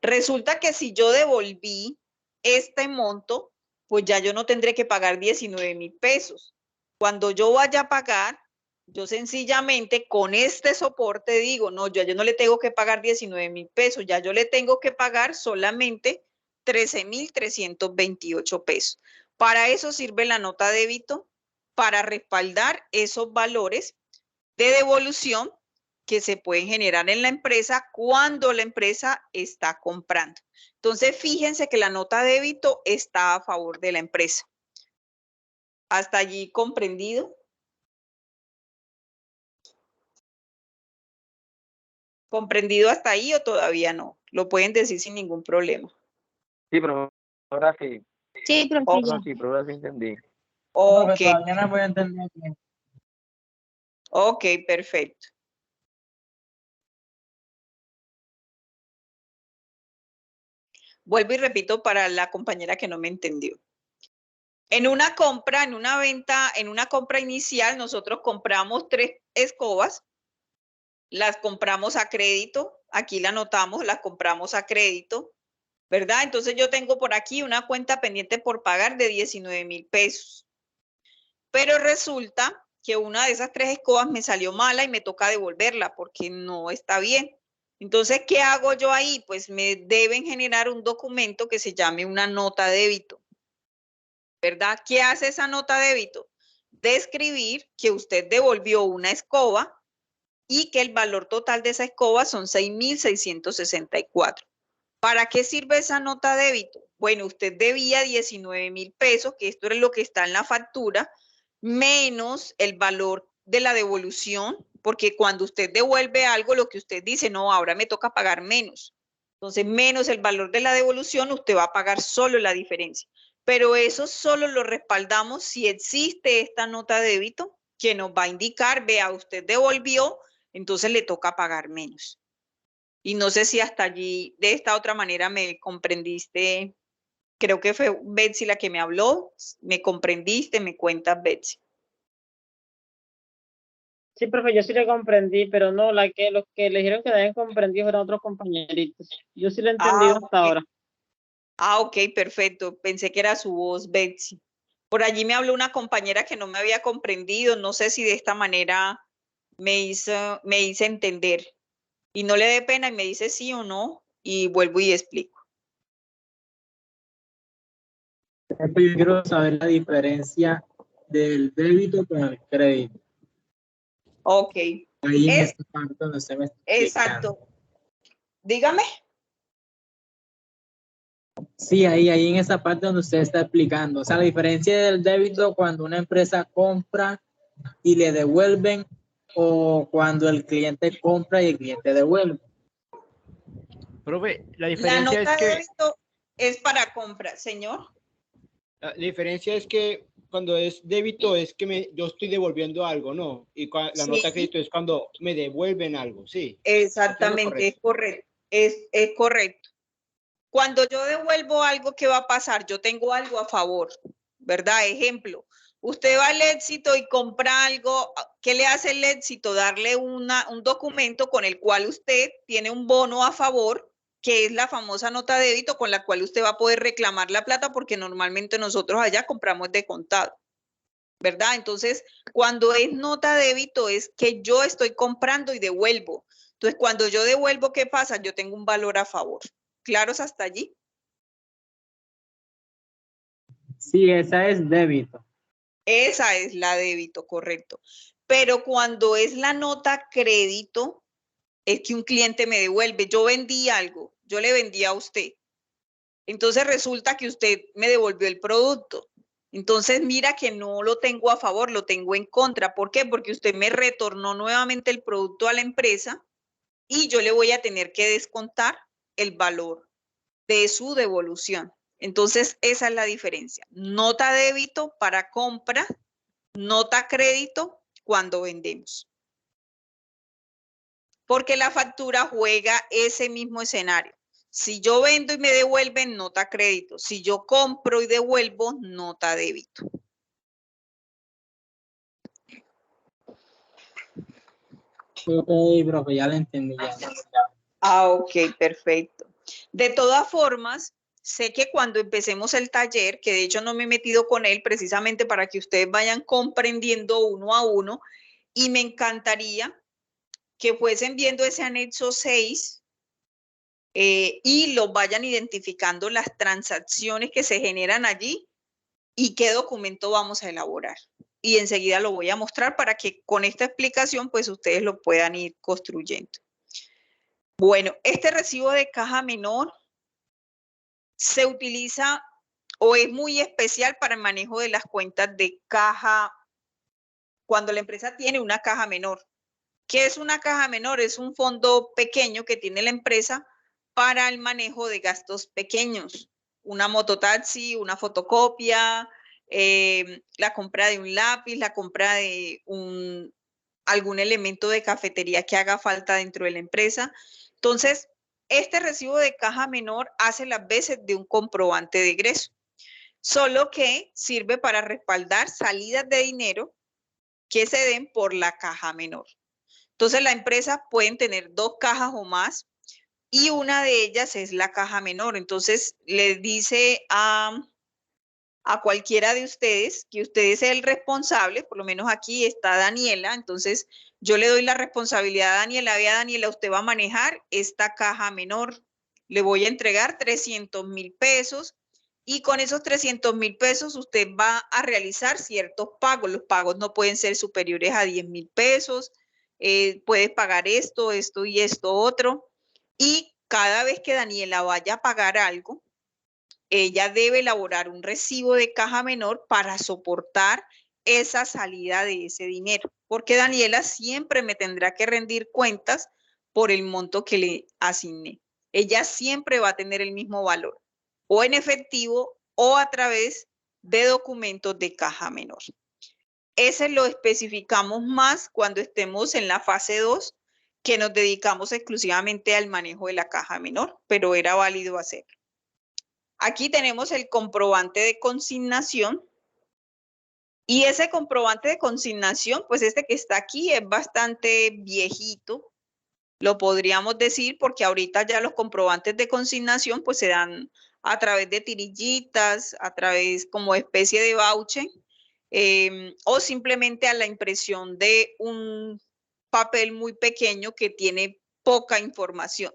Resulta que si yo devolví este monto, pues ya yo no tendré que pagar 19.000 pesos. Cuando yo vaya a pagar, yo sencillamente con este soporte digo, no, yo no le tengo que pagar 19.000 pesos, ya yo le tengo que pagar solamente 13.328 pesos. Para eso sirve la nota débito, para respaldar esos valores de devolución que se pueden generar en la empresa cuando la empresa está comprando. Entonces, fíjense que la nota débito está a favor de la empresa. ¿Hasta allí comprendido? ¿Comprendido hasta ahí o todavía no? Lo pueden decir sin ningún problema. Sí, pero ahora sí. Sí, profe, ya. Sí, pero ahora sí entendí. Ok. Todavía no voy a entender bien. Ok, perfecto. Vuelvo y repito para la compañera que no me entendió. En una compra, en una venta, en una compra inicial, nosotros compramos 3 escobas, las compramos a crédito, aquí la anotamos, las compramos a crédito, ¿verdad? Entonces yo tengo por aquí una cuenta pendiente por pagar de 19,000 pesos. Pero resulta que una de esas 3 escobas me salió mala y me toca devolverla porque no está bien. Entonces, ¿qué hago yo ahí? Pues me deben generar un documento que se llame una nota de débito, ¿verdad? ¿Qué hace esa nota de débito? Describir que usted devolvió una escoba y que el valor total de esa escoba son 6,664. ¿Para qué sirve esa nota de débito? Bueno, usted debía 19,000 pesos, que esto es lo que está en la factura, menos el valor de la devolución, porque cuando usted devuelve algo, lo que usted dice, no, ahora me toca pagar menos. Entonces, menos el valor de la devolución, usted va a pagar solo la diferencia. Pero eso solo lo respaldamos si existe esta nota de débito que nos va a indicar, vea, usted devolvió, entonces le toca pagar menos. Y no sé si hasta allí, de esta otra manera, me comprendiste. Creo que fue Betsy la que me habló. ¿Me comprendiste? ¿Me cuentas, Betsy? Sí, profe, yo sí le comprendí, pero no, los que le dijeron que le habían comprendido eran otros compañeritos. Yo sí lo he entendido hasta ahora. Ok, perfecto. Pensé que era su voz, Betsy. Por allí me habló una compañera que no me había comprendido. No sé si de esta manera me hice entender. Y no le dé pena y me dice sí o no y vuelvo y explico. Yo quiero saber la diferencia del débito con el crédito. Ok. Ahí en esta parte donde se me está explicando. Exacto. Dígame. Sí, ahí en esa parte donde usted está explicando. O sea, la diferencia del débito cuando una empresa compra y le devuelven o cuando el cliente compra y el cliente devuelve. Profe, la La diferencia nota es de que débito es para compra, señor. la diferencia es que cuando es débito es que yo estoy devolviendo algo, ¿no? Y la nota de crédito es cuando me devuelven algo, ¿sí? Exactamente, es correcto. Es correcto. Cuando yo devuelvo algo, ¿qué va a pasar? Yo tengo algo a favor, ¿verdad? Ejemplo, usted va al Éxito y compra algo. ¿Qué le hace el Éxito? Darle un documento con el cual usted tiene un bono a favor, que es la famosa nota de débito con la cual usted va a poder reclamar la plata, porque normalmente nosotros allá compramos de contado, ¿verdad? Entonces, cuando es nota de débito es que yo estoy comprando y devuelvo. Entonces, cuando yo devuelvo, ¿qué pasa? Yo tengo un valor a favor. ¿Claros hasta allí? Sí, esa es débito. Esa es la débito, correcto. Pero cuando es la nota crédito, es que un cliente me devuelve. Yo vendí algo, yo le vendí a usted. Entonces resulta que usted me devolvió el producto. Entonces mira que no lo tengo a favor, lo tengo en contra. ¿Por qué? Porque usted me retornó nuevamente el producto a la empresa y yo le voy a tener que descontar el valor de su devolución. Entonces esa es la diferencia. Nota débito para compra, nota crédito cuando vendemos. Porque la factura juega ese mismo escenario. Si yo vendo y me devuelven, nota crédito. Si yo compro y devuelvo, nota débito. Ok, profe, ya lo entendí. Ok, perfecto. De todas formas, sé que cuando empecemos el taller, que de hecho no me he metido con él precisamente para que ustedes vayan comprendiendo uno a uno, y me encantaría que fuesen viendo ese anexo 6 y lo vayan identificando las transacciones que se generan allí y qué documento vamos a elaborar. Y enseguida lo voy a mostrar para que con esta explicación pues ustedes lo puedan ir construyendo. Bueno, este recibo de caja menor se utiliza o es muy especial para el manejo de las cuentas de caja cuando la empresa tiene una caja menor. ¿Qué es una caja menor? Es un fondo pequeño que tiene la empresa para el manejo de gastos pequeños. Una mototaxi, una fotocopia, la compra de un lápiz, la compra de algún elemento de cafetería que haga falta dentro de la empresa. Entonces, este recibo de caja menor hace las veces de un comprobante de egreso. solo que sirve para respaldar salidas de dinero que se den por la caja menor. Entonces, la empresa pueden tener 2 cajas o más y una de ellas es la caja menor. Entonces, le dice a cualquiera de ustedes que usted es el responsable, por lo menos aquí está Daniela, entonces yo le doy la responsabilidad a Daniela. Vea, Daniela, usted va a manejar esta caja menor, le voy a entregar 300.000 pesos y con esos 300.000 pesos usted va a realizar ciertos pagos. Los pagos no pueden ser superiores a 10.000 pesos, puedes pagar esto, esto y esto otro. Y cada vez que Daniela vaya a pagar algo, ella debe elaborar un recibo de caja menor para soportar esa salida de ese dinero, porque Daniela siempre me tendrá que rendir cuentas por el monto que le asigné. Ella siempre va a tener el mismo valor, o en efectivo o a través de documentos de caja menor. Ese lo especificamos más cuando estemos en la fase 2, que nos dedicamos exclusivamente al manejo de la caja menor, pero era válido hacerlo. Aquí tenemos el comprobante de consignación y ese comprobante de consignación, pues este que está aquí es bastante viejito, lo podríamos decir, porque ahorita ya los comprobantes de consignación pues se dan a través de tirillitas, a través como especie de voucher, o simplemente a la impresión de un papel muy pequeño que tiene poca información.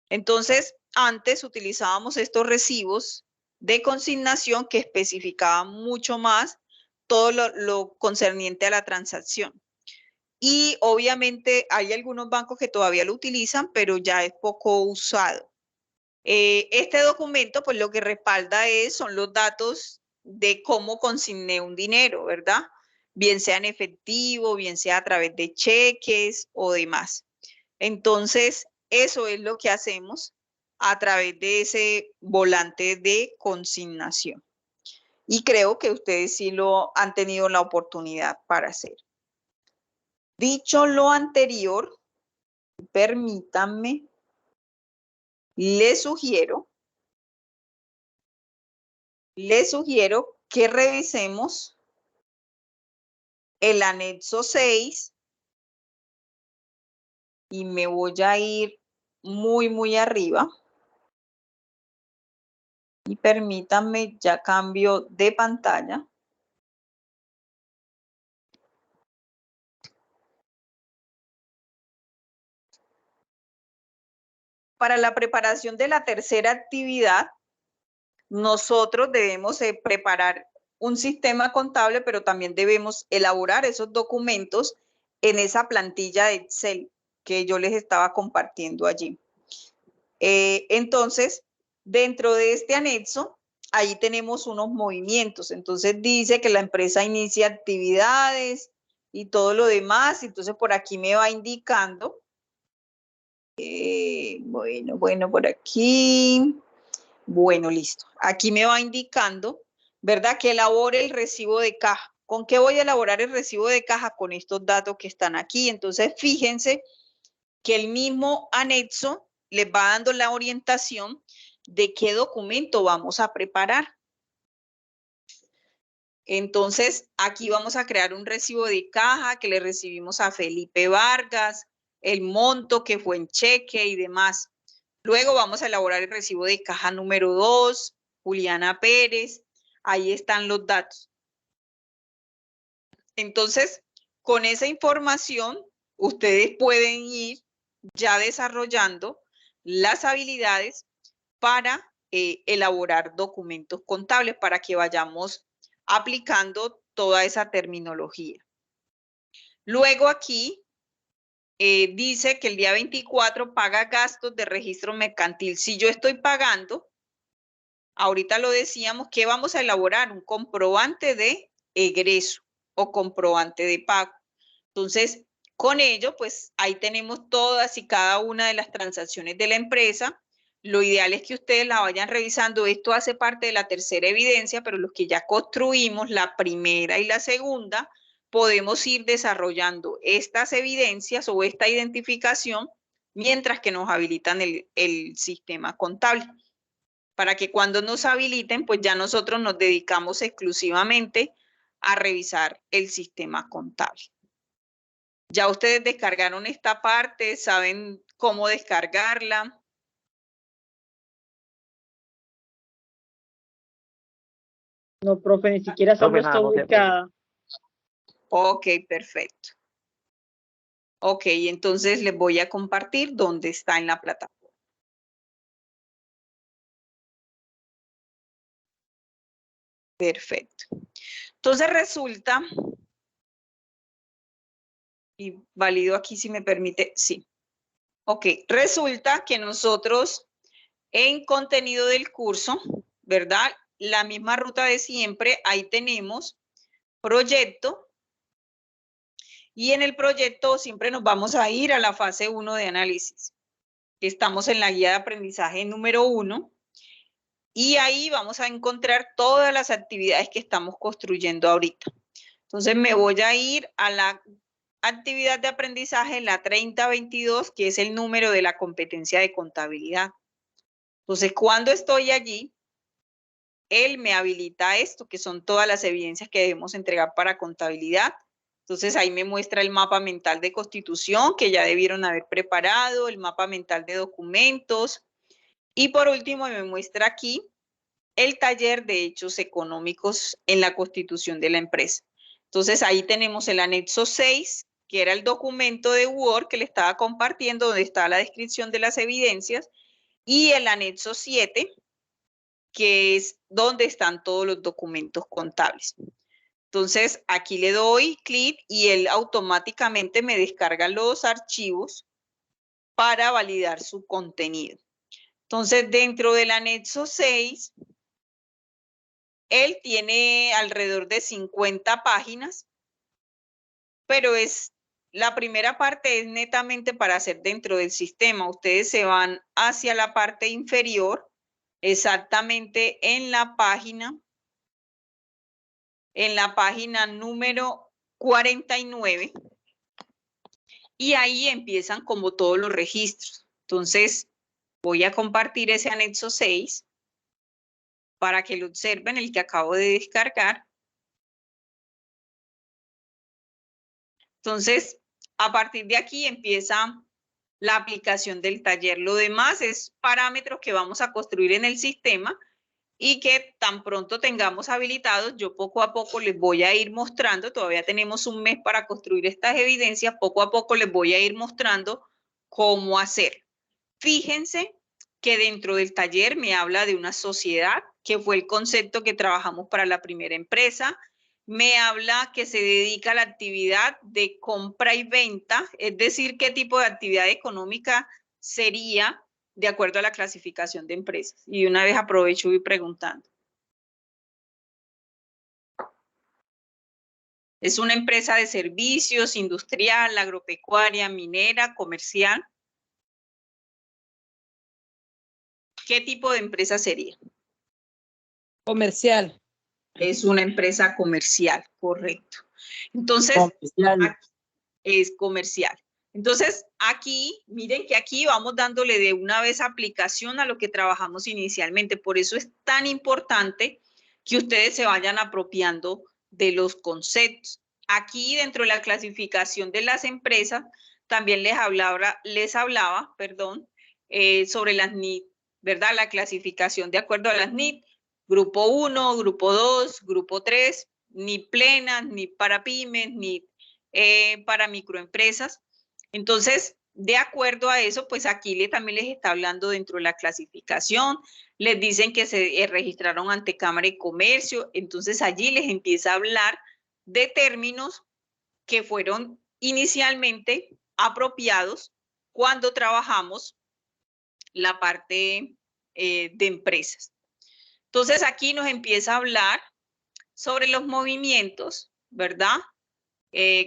Entonces, antes utilizábamos estos recibos de consignación que especificaban mucho más todo lo concerniente a la transacción. Y obviamente hay algunos bancos que todavía lo utilizan, pero ya es poco usado. Este documento, pues lo que respalda son los datos de cómo consigné un dinero, ¿verdad? Bien sea en efectivo, bien sea a través de cheques o demás. Entonces, eso es lo que hacemos a través de ese volante de consignación. Y creo que ustedes sí lo han tenido la oportunidad para hacer. Dicho lo anterior, permítanme, les sugiero que revisemos el anexo 6 y me voy a ir muy arriba. Y permítanme, ya cambio de pantalla. Para la preparación de la tercera actividad, nosotros debemos preparar un sistema contable, pero también debemos elaborar esos documentos en esa plantilla de Excel que yo les estaba compartiendo allí. Entonces, dentro de este anexo, ahí tenemos unos movimientos. Entonces dice que la empresa inicia actividades y todo lo demás. Entonces por aquí me va indicando. Bueno, por aquí. Bueno, listo. Aquí me va indicando, ¿verdad? Que elabore el recibo de caja. ¿Con qué voy a elaborar el recibo de caja? Con estos datos que están aquí. Entonces, fíjense que el mismo anexo les va dando la orientación de qué documento vamos a preparar. Entonces, aquí vamos a crear un recibo de caja que le recibimos a Felipe Vargas, el monto que fue en cheque y demás. Luego vamos a elaborar el recibo de caja número 2, Juliana Pérez. Ahí están los datos. Entonces, con esa información, ustedes pueden ir ya desarrollando las habilidades para elaborar documentos contables, para que vayamos aplicando toda esa terminología. Luego aquí dice que el día 24 paga gastos de registro mercantil. Si yo estoy pagando, ahorita lo decíamos, que vamos a elaborar un comprobante de egreso o comprobante de pago. Entonces, con ello, pues ahí tenemos todas y cada una de las transacciones de la empresa. Lo ideal es que ustedes la vayan revisando. Esto hace parte de la tercera evidencia, pero los que ya construimos la primera y la segunda, podemos ir desarrollando estas evidencias o esta identificación mientras que nos habilitan el sistema contable. para que cuando nos habiliten, pues ya nosotros nos dedicamos exclusivamente a revisar el sistema contable. Ya ustedes descargaron esta parte, saben cómo descargarla. No, profe, ni siquiera Profe, sabemos nada, está no sé, profe. ubicada. Ok, perfecto. Ok, entonces les voy a compartir dónde está en la plataforma. Perfecto. Entonces resulta, y valido aquí si me permite, sí. Ok, resulta que nosotros en contenido del curso, ¿verdad? La misma ruta de siempre, ahí tenemos proyecto. Y en el proyecto siempre nos vamos a ir a la fase 1 de análisis. Estamos en la guía de aprendizaje número 1 y ahí vamos a encontrar todas las actividades que estamos construyendo ahorita. Entonces me voy a ir a la actividad de aprendizaje, la 3022, que es el número de la competencia de contabilidad. Entonces, cuando estoy allí, él me habilita esto, que son todas las evidencias que debemos entregar para contabilidad. Entonces ahí me muestra el mapa mental de constitución que ya debieron haber preparado, el mapa mental de documentos y por último me muestra aquí el taller de hechos económicos en la constitución de la empresa. Entonces ahí tenemos el anexo 6, que era el documento de Word que le estaba compartiendo, donde está la descripción de las evidencias, y el anexo 7, que es donde están todos los documentos contables. Entonces, aquí le doy clic y él automáticamente me descarga los archivos para validar su contenido. Entonces, dentro del anexo 6, él tiene alrededor de 50 páginas, pero la primera parte es netamente para hacer dentro del sistema. Ustedes se van hacia la parte inferior, exactamente en la página número 49 y ahí empiezan como todos los registros. Entonces voy a compartir ese anexo 6 para que lo observen, el que acabo de descargar. Entonces, a partir de aquí empieza la aplicación del taller. Lo demás es parámetros que vamos a construir en el sistema y que tan pronto tengamos habilitados, yo poco a poco les voy a ir mostrando, todavía tenemos un mes para construir estas evidencias, poco a poco les voy a ir mostrando cómo hacer. Fíjense que dentro del taller me habla de una sociedad, que fue el concepto que trabajamos para la primera empresa, me habla que se dedica a la actividad de compra y venta, es decir, qué tipo de actividad económica sería de acuerdo a la clasificación de empresas. Y una vez aprovecho y voy preguntando. Es una empresa de servicios, industrial, agropecuaria, minera, comercial. ¿Qué tipo de empresa sería? Comercial. Es una empresa comercial, correcto. Entonces, Comercial. es comercial. Entonces, aquí, miren que aquí vamos dándole de una vez aplicación a lo que trabajamos inicialmente. Por eso es tan importante que ustedes se vayan apropiando de los conceptos. Aquí, dentro de la clasificación de las empresas, también les hablaba, sobre las NIT, ¿verdad? La clasificación de acuerdo a las NIT. Grupo 1, grupo 2, grupo 3, ni plenas, ni para pymes, ni para microempresas. Entonces, de acuerdo a eso, pues aquí también les está hablando dentro de la clasificación, les dicen que se registraron ante Cámara de Comercio, entonces allí les empieza a hablar de términos que fueron inicialmente apropiados cuando trabajamos la parte de empresas. Entonces aquí nos empieza a hablar sobre los movimientos, ¿verdad?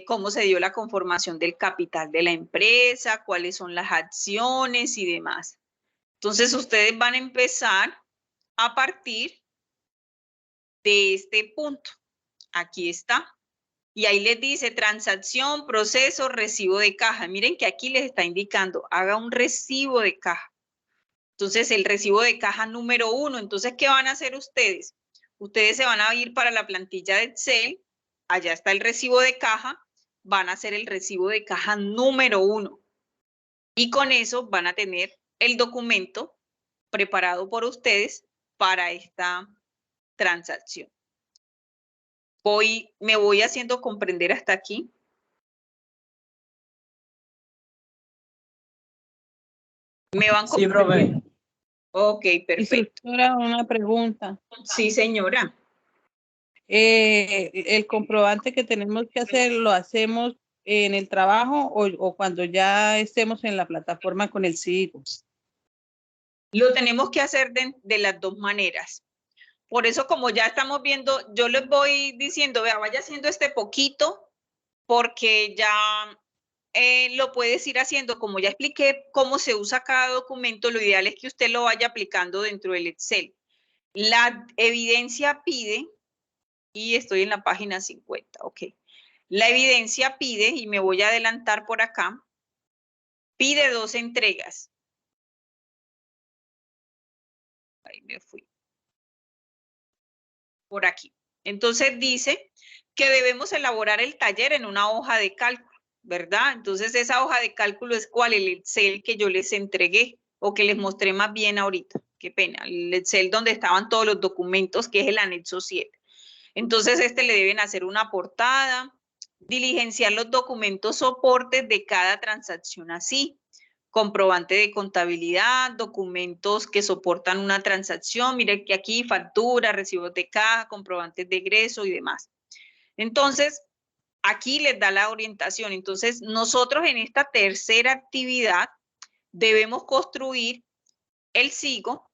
Cómo se dio la conformación del capital de la empresa, cuáles son las acciones y demás. Entonces, ustedes van a empezar a partir de este punto. Aquí está. Y ahí les dice transacción, proceso, recibo de caja. Miren que aquí les está indicando, haga un recibo de caja. Entonces, el recibo de caja número 1. Entonces, ¿qué van a hacer ustedes? Ustedes se van a ir para la plantilla de Excel. Allá está el recibo de caja. Van a hacer el recibo de caja número 1. Y con eso van a tener el documento preparado por ustedes para esta transacción. Me voy haciendo comprender hasta aquí. ¿Me van Sí, profe. Ok, perfecto. Instructora, una pregunta. Sí, señora. ¿El comprobante que tenemos que hacer lo hacemos en el trabajo o cuando ya estemos en la plataforma con el CIGO? Lo tenemos que hacer de las dos maneras. Por eso, como ya estamos viendo, yo les voy diciendo, vea, vaya haciendo este poquito, porque ya lo puedes ir haciendo. Como ya expliqué cómo se usa cada documento, lo ideal es que usted lo vaya aplicando dentro del Excel. La evidencia pide, y estoy en la página 50, ok. La evidencia pide, y me voy a adelantar por acá, pide 2 entregas. Ahí me fui. Por aquí. Entonces dice que debemos elaborar el taller en una hoja de cálculo, ¿verdad? Entonces esa hoja de cálculo es cuál, el Excel que yo les entregué o que les mostré más bien ahorita. Qué pena, el Excel donde estaban todos los documentos, que es el anexo 7. Entonces le deben hacer una portada, diligenciar los documentos soportes de cada transacción así. Comprobante de contabilidad, documentos que soportan una transacción, mire que aquí factura, recibos de caja, comprobantes de egreso y demás. Entonces, aquí les da la orientación. Entonces, nosotros en esta tercera actividad debemos construir el SIGO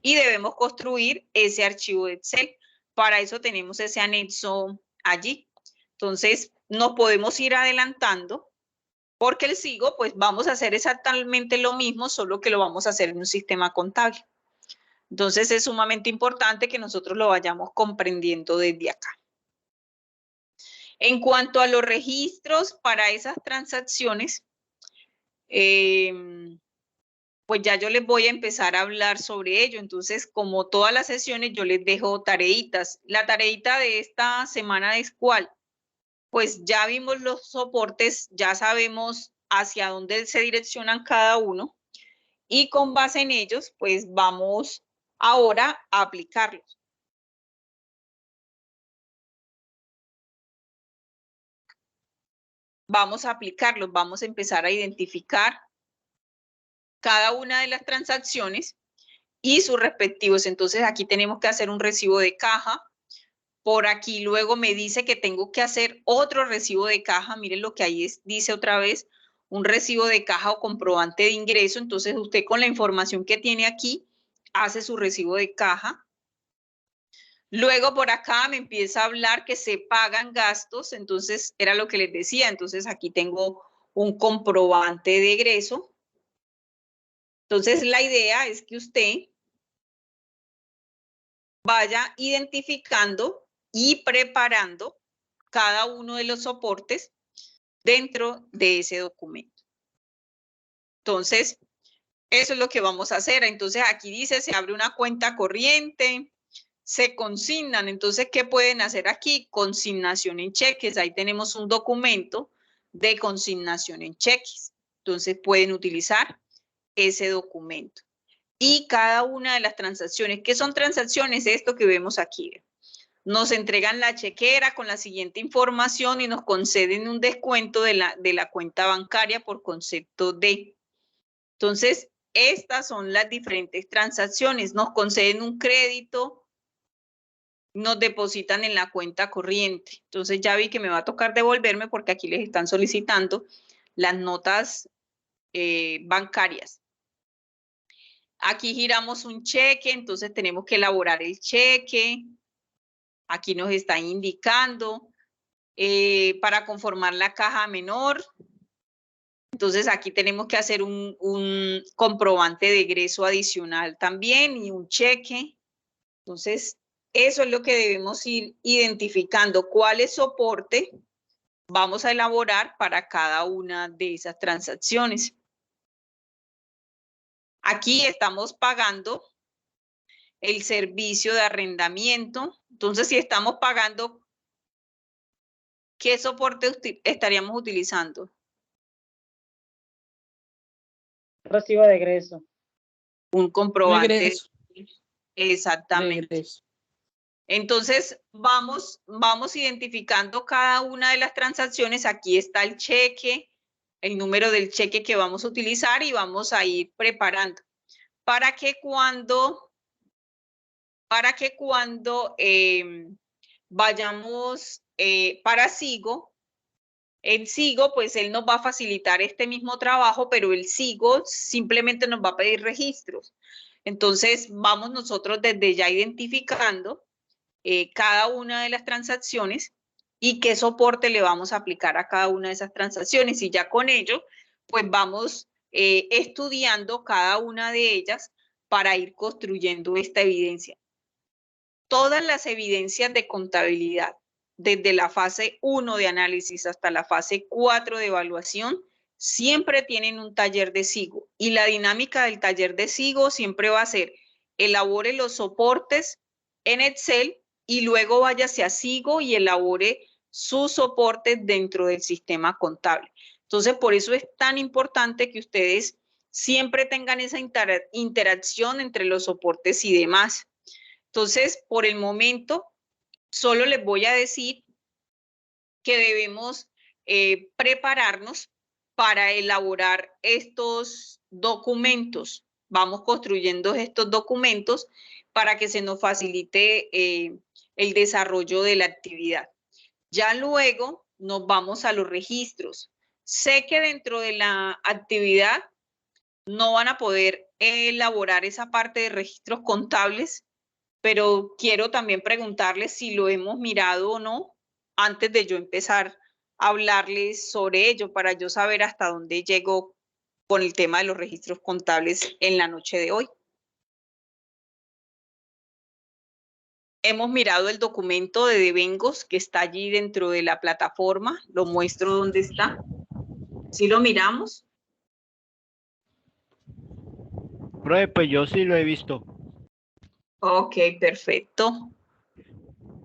y debemos construir ese archivo de Excel. Para eso tenemos ese anexo allí. Entonces, nos podemos ir adelantando. Porque el SIGO, pues vamos a hacer exactamente lo mismo, solo que lo vamos a hacer en un sistema contable. Entonces es sumamente importante que nosotros lo vayamos comprendiendo desde acá. En cuanto a los registros para esas transacciones, pues ya yo les voy a empezar a hablar sobre ello. Entonces, como todas las sesiones, yo les dejo tareitas. La tareita de esta semana es ¿cuál? Pues ya vimos los soportes, ya sabemos hacia dónde se direccionan cada uno y con base en ellos, pues vamos ahora a aplicarlos. Vamos a aplicarlos, vamos a empezar a identificar cada una de las transacciones y sus respectivos. Entonces aquí tenemos que hacer un recibo de caja. Por aquí luego me dice que tengo que hacer otro recibo de caja. Miren lo que ahí dice otra vez, un recibo de caja o comprobante de ingreso. Entonces usted con la información que tiene aquí hace su recibo de caja. Luego por acá me empieza a hablar que se pagan gastos. Entonces era lo que les decía. Entonces aquí tengo un comprobante de egreso. Entonces la idea es que usted vaya identificando y preparando cada uno de los soportes dentro de ese documento. Entonces, eso es lo que vamos a hacer. Entonces, aquí dice, se abre una cuenta corriente, se consignan. Entonces, ¿qué pueden hacer aquí? Consignación en cheques. Ahí tenemos un documento de consignación en cheques. Entonces, pueden utilizar ese documento. Y cada una de las transacciones, ¿qué son transacciones? Esto que vemos aquí. Nos entregan la chequera con la siguiente información y nos conceden un descuento de la cuenta bancaria por concepto de. Entonces, estas son las diferentes transacciones. Nos conceden un crédito, nos depositan en la cuenta corriente. Entonces, ya vi que me va a tocar devolverme porque aquí les están solicitando las notas bancarias. Aquí giramos un cheque, entonces tenemos que elaborar el cheque. Aquí nos está indicando para conformar la caja menor. Entonces aquí tenemos que hacer un comprobante de egreso adicional también y un cheque. Entonces eso es lo que debemos ir identificando. ¿Cuál soporte vamos a elaborar para cada una de esas transacciones? Aquí estamos pagando el servicio de arrendamiento. Entonces, si estamos pagando, ¿qué soporte estaríamos utilizando? Recibo de egreso. Un comprobante. Regreso. Exactamente. Regreso. Entonces, vamos identificando cada una de las transacciones. Aquí está el cheque, el número del cheque que vamos a utilizar y vamos a ir preparando para que cuando vayamos para SIGO, el SIGO, pues él nos va a facilitar este mismo trabajo, pero el SIGO simplemente nos va a pedir registros. Entonces, vamos nosotros desde ya identificando cada una de las transacciones y qué soporte le vamos a aplicar a cada una de esas transacciones. Y ya con ello, pues vamos estudiando cada una de ellas para ir construyendo esta evidencia. Todas las evidencias de contabilidad, desde la fase 1 de análisis hasta la fase 4 de evaluación, siempre tienen un taller de SIGO. Y la dinámica del taller de SIGO siempre va a ser: elabore los soportes en Excel y luego váyase a SIGO y elabore sus soportes dentro del sistema contable. Entonces, por eso es tan importante que ustedes siempre tengan esa interacción entre los soportes y demás. Entonces, por el momento, solo les voy a decir que debemos prepararnos para elaborar estos documentos. Vamos construyendo estos documentos para que se nos facilite el desarrollo de la actividad. Ya luego nos vamos a los registros. Sé que dentro de la actividad no van a poder elaborar esa parte de registros contables, pero quiero también preguntarles si lo hemos mirado o no antes de yo empezar a hablarles sobre ello, para yo saber hasta dónde llego con el tema de los registros contables en la noche de hoy. Hemos mirado el documento de devengos que está allí dentro de la plataforma. Lo muestro dónde está. ¿Sí lo miramos? Profe, pues yo sí lo he visto. Ok, perfecto.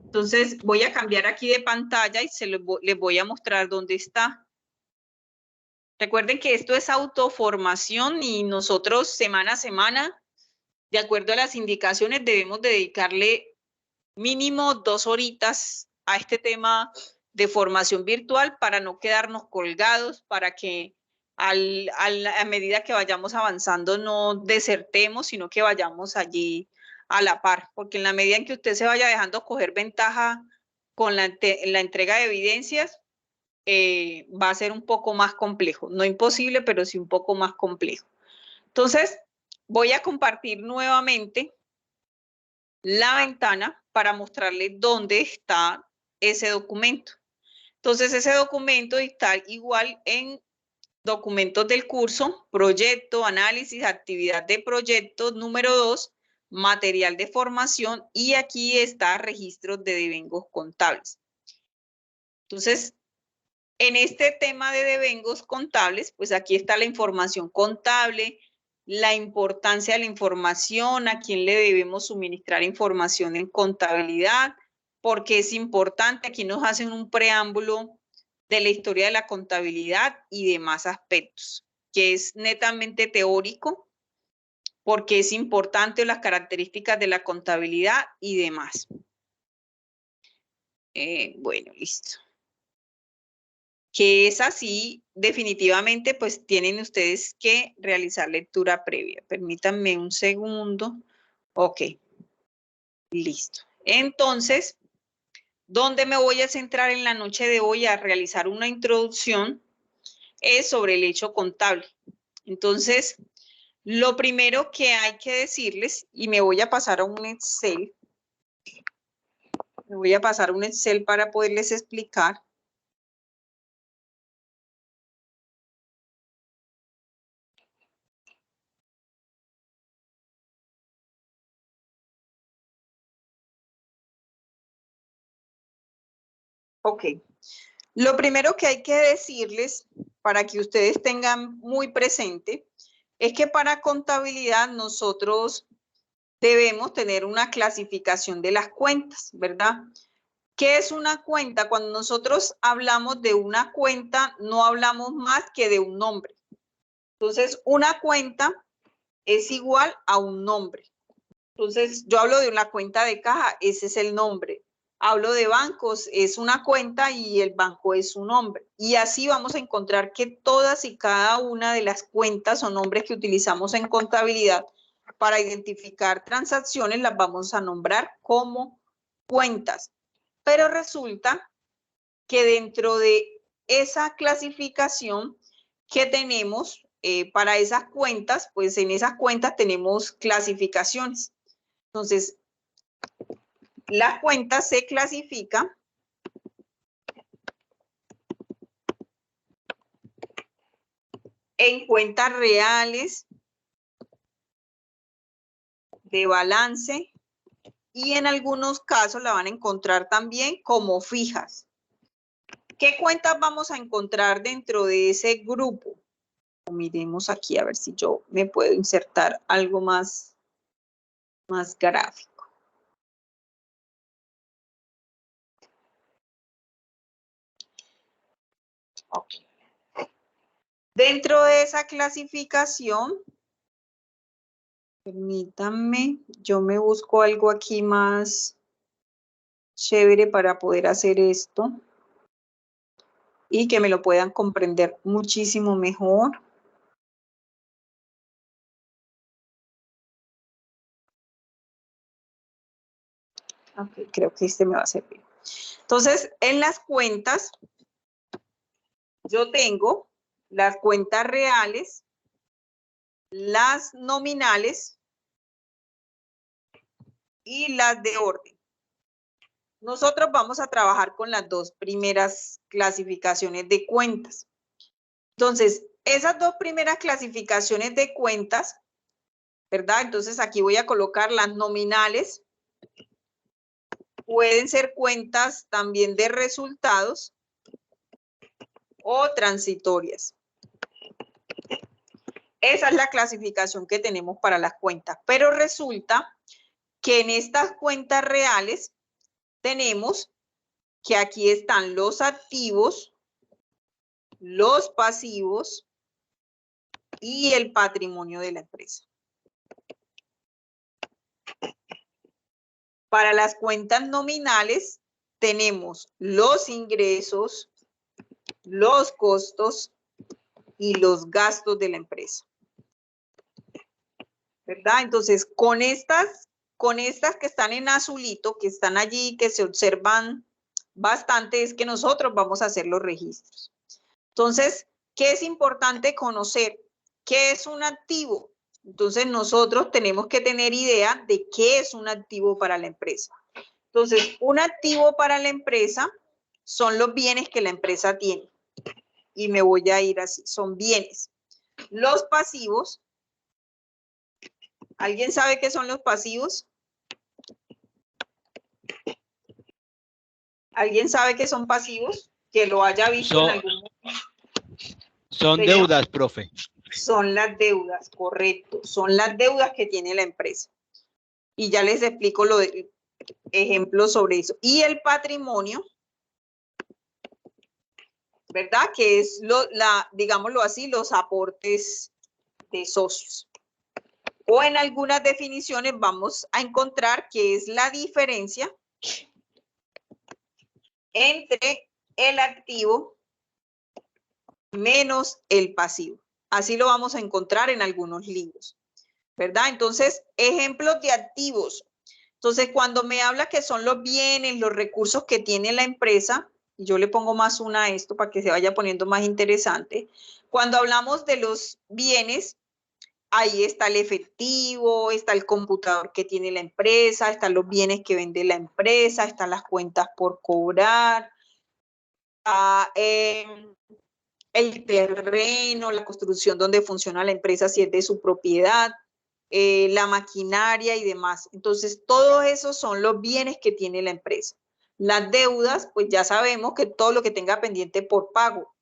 Entonces voy a cambiar aquí de pantalla y les voy a mostrar dónde está. Recuerden que esto es autoformación y nosotros semana a semana, de acuerdo a las indicaciones, debemos dedicarle mínimo 2 horitas a este tema de formación virtual para no quedarnos colgados, para que a medida que vayamos avanzando no desertemos, sino que vayamos allí a la par, porque en la medida en que usted se vaya dejando coger ventaja con la entrega de evidencias, va a ser un poco más complejo, no imposible, pero sí un poco más complejo. Entonces, voy a compartir nuevamente la ventana para mostrarles dónde está ese documento. Entonces, ese documento está igual en documentos del curso, proyecto, análisis, actividad de proyecto, número 2, material de formación, y aquí está registros de devengos contables. Entonces, en este tema de devengos contables, pues aquí está la información contable, la importancia de la información, a quién le debemos suministrar información en contabilidad, porque es importante. Aquí nos hacen un preámbulo de la historia de la contabilidad y demás aspectos, que es netamente teórico, porque es importante las características de la contabilidad y demás. Bueno, listo. Que es así, definitivamente, pues tienen ustedes que realizar lectura previa. Permítanme un segundo. Ok, listo. Entonces, ¿dónde me voy a centrar en la noche de hoy a realizar una introducción? Es sobre el hecho contable. Entonces, lo primero que hay que decirles, y me voy a pasar a un Excel, para poderles explicar. Ok, lo primero que hay que decirles para que ustedes tengan muy presente es que para contabilidad nosotros debemos tener una clasificación de las cuentas, ¿verdad? ¿Qué es una cuenta? Cuando nosotros hablamos de una cuenta, no hablamos más que de un nombre. Entonces, una cuenta es igual a un nombre. Entonces, yo hablo de una cuenta de caja, ese es el nombre. Hablo de bancos, es una cuenta y el banco es un nombre. Y así vamos a encontrar que todas y cada una de las cuentas o nombres que utilizamos en contabilidad para identificar transacciones las vamos a nombrar como cuentas. Pero resulta que dentro de esa clasificación que tenemos para esas cuentas, pues en esas cuentas tenemos clasificaciones. Entonces, la cuenta se clasifica en cuentas reales, de balance, y en algunos casos la van a encontrar también como fijas. ¿Qué cuentas vamos a encontrar dentro de ese grupo? Miremos aquí a ver si yo me puedo insertar algo más gráfico. Okay. Dentro de esa clasificación, permítanme, yo me busco algo aquí más chévere para poder hacer esto y que me lo puedan comprender muchísimo mejor. Ok, creo que este me va a servir. Entonces, en las cuentas, yo tengo las cuentas reales, las nominales y las de orden. Nosotros vamos a trabajar con las dos primeras clasificaciones de cuentas. Entonces, esas dos primeras clasificaciones de cuentas, ¿verdad? Entonces, aquí voy a colocar las nominales. Pueden ser cuentas también de resultados o transitorias. Esa es la clasificación que tenemos para las cuentas. Pero resulta que en estas cuentas reales tenemos que aquí están los activos, los pasivos y el patrimonio de la empresa. Para las cuentas nominales tenemos los ingresos, los costos y los gastos de la empresa. ¿Verdad? Entonces, con estas que están en azulito, que están allí, que se observan bastante, es que nosotros vamos a hacer los registros. Entonces, ¿qué es importante conocer? ¿Qué es un activo? Entonces, nosotros tenemos que tener idea de qué es un activo para la empresa. Entonces, un activo para la empresa son los bienes que la empresa tiene. Y me voy a ir así, son bienes. Los pasivos, ¿alguien sabe qué son los pasivos? ¿Alguien sabe qué son pasivos? Que lo haya visto en algún momento. Son deudas, profe. Son las deudas, correcto. Son las deudas que tiene la empresa. Y ya les explico ejemplos sobre eso. Y el patrimonio, ¿verdad? Que es, digámoslo así, los aportes de socios. O en algunas definiciones vamos a encontrar que es la diferencia entre el activo menos el pasivo. Así lo vamos a encontrar en algunos libros, ¿verdad? Entonces, ejemplos de activos. Entonces, cuando me habla que son los bienes, los recursos que tiene la empresa, y yo le pongo más una a esto para que se vaya poniendo más interesante. Cuando hablamos de los bienes, ahí está el efectivo, está el computador que tiene la empresa, están los bienes que vende la empresa, están las cuentas por cobrar, el terreno, la construcción donde funciona la empresa si es de su propiedad, la maquinaria y demás. Entonces, todos esos son los bienes que tiene la empresa. Las deudas, pues ya sabemos que todo lo que tenga pendiente por pago,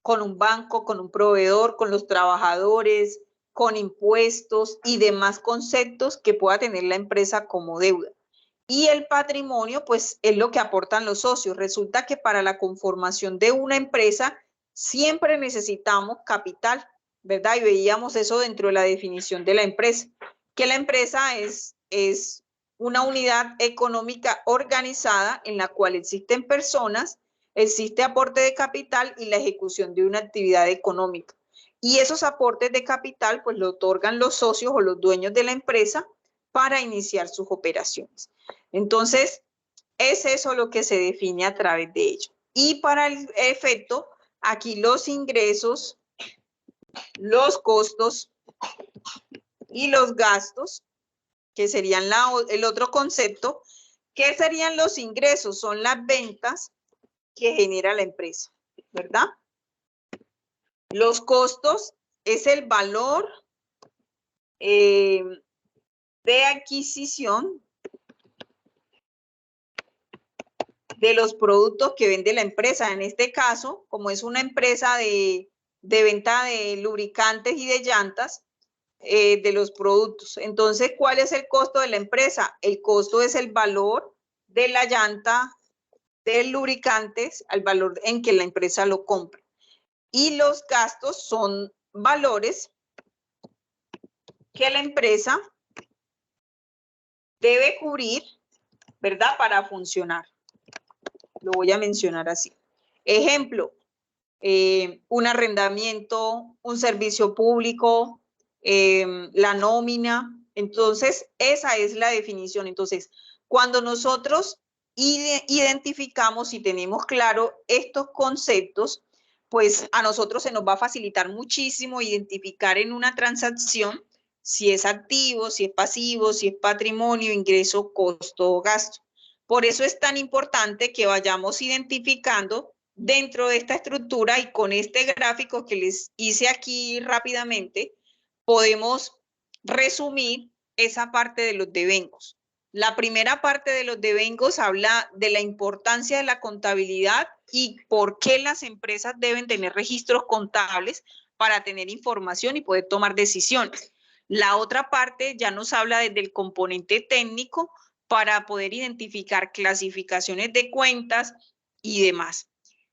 con un banco, con un proveedor, con los trabajadores, con impuestos y demás conceptos que pueda tener la empresa como deuda. Y el patrimonio, pues, es lo que aportan los socios. Resulta que para la conformación de una empresa siempre necesitamos capital, ¿verdad? Y veíamos eso dentro de la definición de la empresa, que la empresa es una unidad económica organizada en la cual existen personas, existe aporte de capital y la ejecución de una actividad económica. Y esos aportes de capital, pues, lo otorgan los socios o los dueños de la empresa para iniciar sus operaciones. Entonces, es eso lo que se define a través de ello. Y para el efecto, aquí los ingresos, los costos y los gastos, que serían el otro concepto. ¿Qué serían los ingresos? Son las ventas que genera la empresa, ¿verdad? Los costos es el valor de adquisición de los productos que vende la empresa. En este caso, como es una empresa de venta de lubricantes y de llantas, de los productos. Entonces, ¿cuál es el costo de la empresa? El costo es el valor de la llanta, del lubricantes, al valor en que la empresa lo compra. Y los gastos son valores que la empresa debe cubrir, ¿verdad? Para funcionar. Lo voy a mencionar así. Ejemplo, un arrendamiento, un servicio público, la nómina. Entonces, esa es la definición. Entonces, cuando nosotros identificamos y tenemos claro estos conceptos, pues a nosotros se nos va a facilitar muchísimo identificar en una transacción si es activo, si es pasivo, si es patrimonio, ingreso, costo o gasto. Por eso es tan importante que vayamos identificando dentro de esta estructura, y con este gráfico que les hice aquí rápidamente, podemos resumir esa parte de los devengos. La primera parte de los devengos habla de la importancia de la contabilidad y por qué las empresas deben tener registros contables para tener información y poder tomar decisiones. La otra parte ya nos habla desde el componente técnico para poder identificar clasificaciones de cuentas y demás.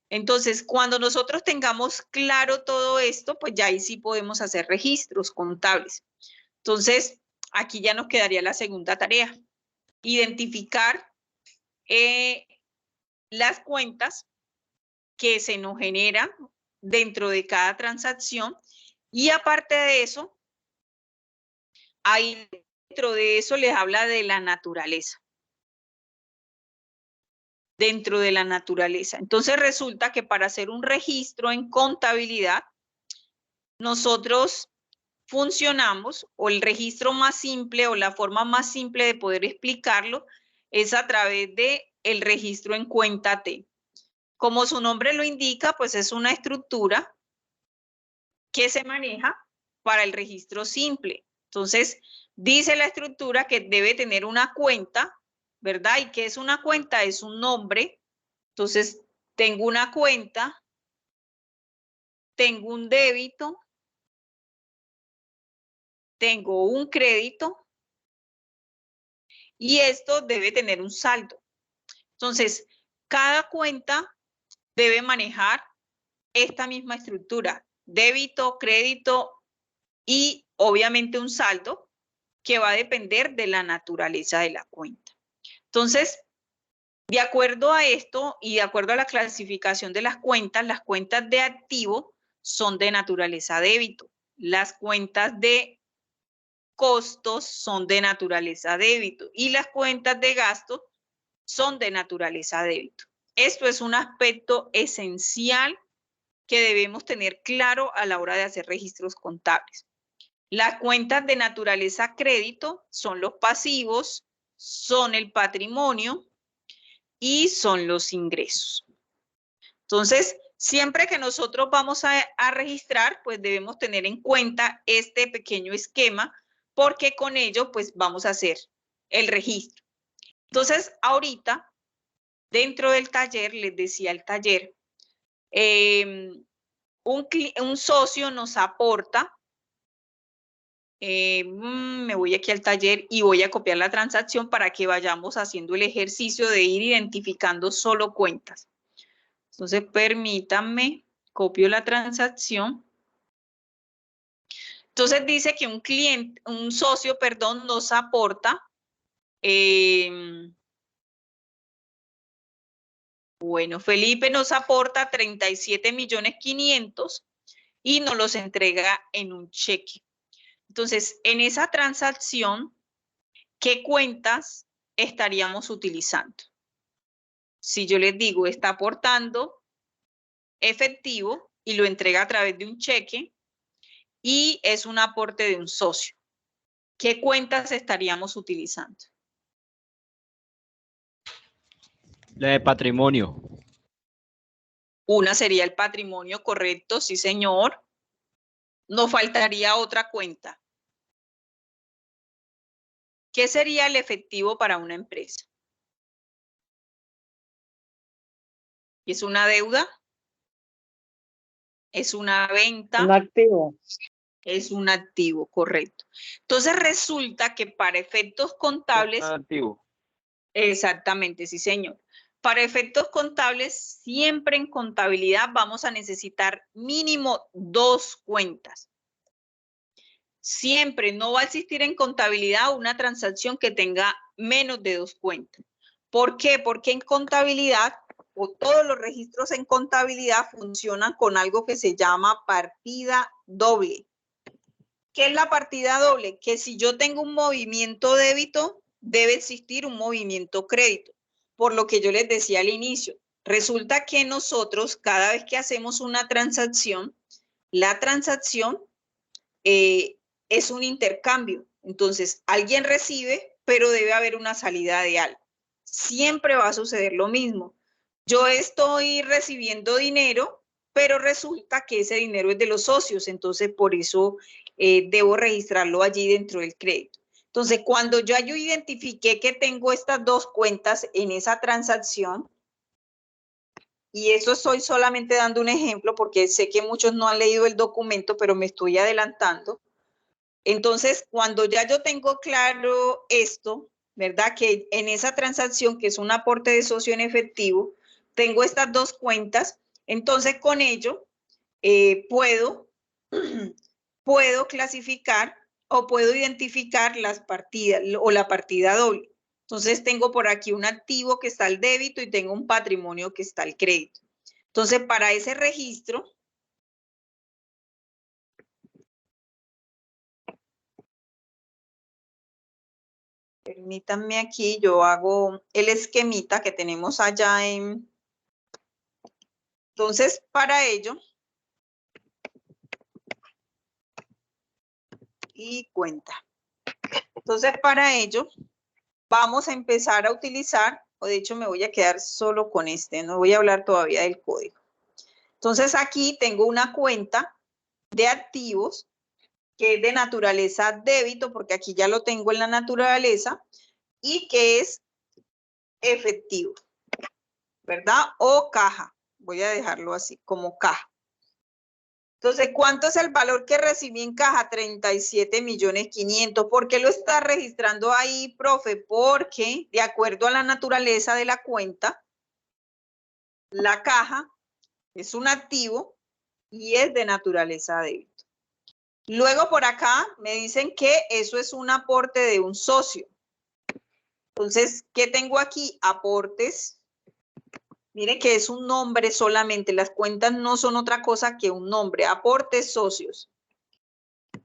Entonces, cuando nosotros tengamos claro todo esto, pues ya ahí sí podemos hacer registros contables. Entonces, aquí ya nos quedaría la segunda tarea, identificar las cuentas que se nos generan dentro de cada transacción, y aparte de eso, ahí dentro de eso les habla de la naturaleza. Dentro de la naturaleza. Entonces resulta que para hacer un registro en contabilidad, nosotros funcionamos, o el registro más simple o la forma más simple de poder explicarlo es a través de el registro en cuenta T. Como su nombre lo indica, pues es una estructura que se maneja para el registro simple. Entonces, dice la estructura que debe tener una cuenta, ¿verdad? ¿Y qué es una cuenta? Es un nombre. Entonces, tengo una cuenta, tengo un débito, tengo un crédito, y esto debe tener un saldo. Entonces, cada cuenta debe manejar esta misma estructura: débito, crédito y obviamente un saldo que va a depender de la naturaleza de la cuenta. Entonces, de acuerdo a esto y de acuerdo a la clasificación de las cuentas de activo son de naturaleza débito. Las cuentas de costos son de naturaleza débito y las cuentas de gastos son de naturaleza débito. Esto es un aspecto esencial que debemos tener claro a la hora de hacer registros contables. Las cuentas de naturaleza crédito son los pasivos, son el patrimonio y son los ingresos. Entonces, siempre que nosotros vamos a registrar, pues debemos tener en cuenta este pequeño esquema, porque con ello, pues vamos a hacer el registro. Entonces, ahorita, dentro del taller, les decía el taller, un socio nos aporta Me voy aquí al taller y voy a copiar la transacción para que vayamos haciendo el ejercicio de ir identificando solo cuentas. Entonces, permítanme, copio la transacción. Entonces dice que un socio, perdón, nos aporta, bueno, Felipe nos aporta 37.500.000 y nos los entrega en un cheque. Entonces, en esa transacción, ¿qué cuentas estaríamos utilizando? Si yo les digo, está aportando efectivo y lo entrega a través de un cheque y es un aporte de un socio, ¿qué cuentas estaríamos utilizando? La de patrimonio. Una sería el patrimonio, correcto, sí señor. Nos faltaría otra cuenta. ¿Qué sería el efectivo para una empresa? ¿Es una deuda? ¿Es una venta? Un activo. Es un activo, correcto. Entonces resulta que para efectos contables... Un activo. Exactamente, sí señor. Para efectos contables, siempre en contabilidad vamos a necesitar mínimo 2 cuentas. Siempre no va a existir en contabilidad una transacción que tenga menos de 2 cuentas. ¿Por qué? Porque en contabilidad, o todos los registros en contabilidad funcionan con algo que se llama partida doble. ¿Qué es la partida doble? Que si yo tengo un movimiento débito, debe existir un movimiento crédito. Por lo que yo les decía al inicio, resulta que nosotros cada vez que hacemos una transacción, la transacción es un intercambio. Entonces, alguien recibe, pero debe haber una salida de algo. Siempre va a suceder lo mismo. Yo estoy recibiendo dinero, pero resulta que ese dinero es de los socios, entonces por eso debo registrarlo allí dentro del crédito. Entonces, cuando yo identifiqué que tengo estas 2 cuentas en esa transacción, y eso estoy solamente dando un ejemplo porque sé que muchos no han leído el documento, pero me estoy adelantando. Entonces, cuando ya yo tengo claro esto, ¿verdad? Que en esa transacción, que es un aporte de socio en efectivo, tengo estas 2 cuentas, entonces con ello puedo clasificar o puedo identificar las partidas o la partida doble. Entonces tengo por aquí un activo que está al débito y tengo un patrimonio que está al crédito. Entonces para ese registro, permítanme aquí, yo hago el esquemita que tenemos allá en... Entonces para ello, y cuenta. Entonces para ello, vamos a empezar a utilizar, o de hecho me voy a quedar solo con este, no voy a hablar todavía del código. Entonces aquí tengo una cuenta de activos que es de naturaleza débito, porque aquí ya lo tengo en la naturaleza, y que es efectivo, ¿verdad? O caja, voy a dejarlo así, como caja. Entonces, ¿cuánto es el valor que recibí en caja? 37.500.000. ¿Por qué lo está registrando ahí, profe? Porque de acuerdo a la naturaleza de la cuenta, la caja es un activo y es de naturaleza débito. Luego por acá me dicen que eso es un aporte de un socio. Entonces, ¿qué tengo aquí? Aportes. Miren que es un nombre solamente. Las cuentas no son otra cosa que un nombre. Aportes socios.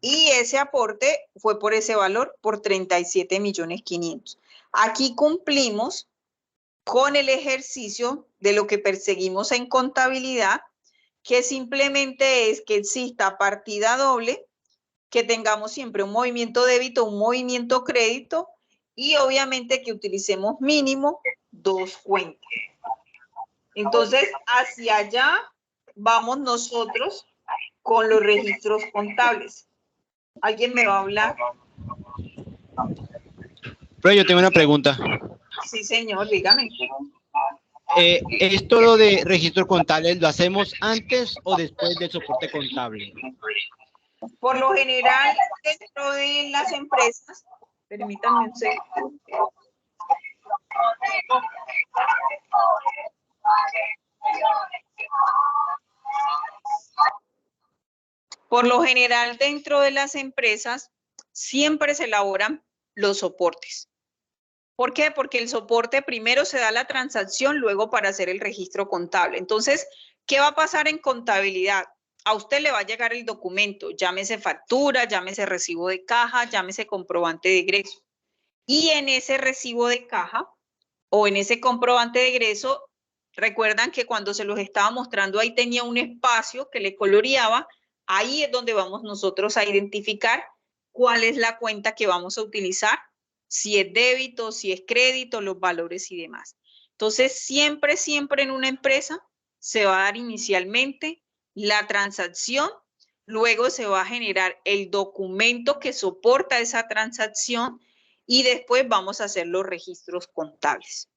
Y ese aporte fue por ese valor, por 37.500.000. Aquí cumplimos con el ejercicio de lo que perseguimos en contabilidad, que simplemente es que exista partida doble, que tengamos siempre un movimiento débito, un movimiento crédito y obviamente que utilicemos mínimo 2 cuentas. Entonces, hacia allá vamos nosotros con los registros contables. ¿Alguien me va a hablar? Pero yo tengo una pregunta. Sí, señor, dígame. ¿Esto lo de registro contable lo hacemos antes o después del soporte contable? Por lo general, dentro de las empresas, permítanme un segundo. Por lo general, dentro de las empresas, siempre se elaboran los soportes. ¿Por qué? Porque el soporte primero se da la transacción, luego para hacer el registro contable. Entonces, ¿qué va a pasar en contabilidad? A usted le va a llegar el documento, llámese factura, llámese recibo de caja, llámese comprobante de egreso. Y en ese recibo de caja o en ese comprobante de egreso, recuerdan que cuando se los estaba mostrando ahí tenía un espacio que le coloreaba. Ahí es donde vamos nosotros a identificar cuál es la cuenta que vamos a utilizar, si es débito, si es crédito, los valores y demás. Entonces, siempre en una empresa se va a dar inicialmente la transacción, luego se va a generar el documento que soporta esa transacción y después vamos a hacer los registros contables.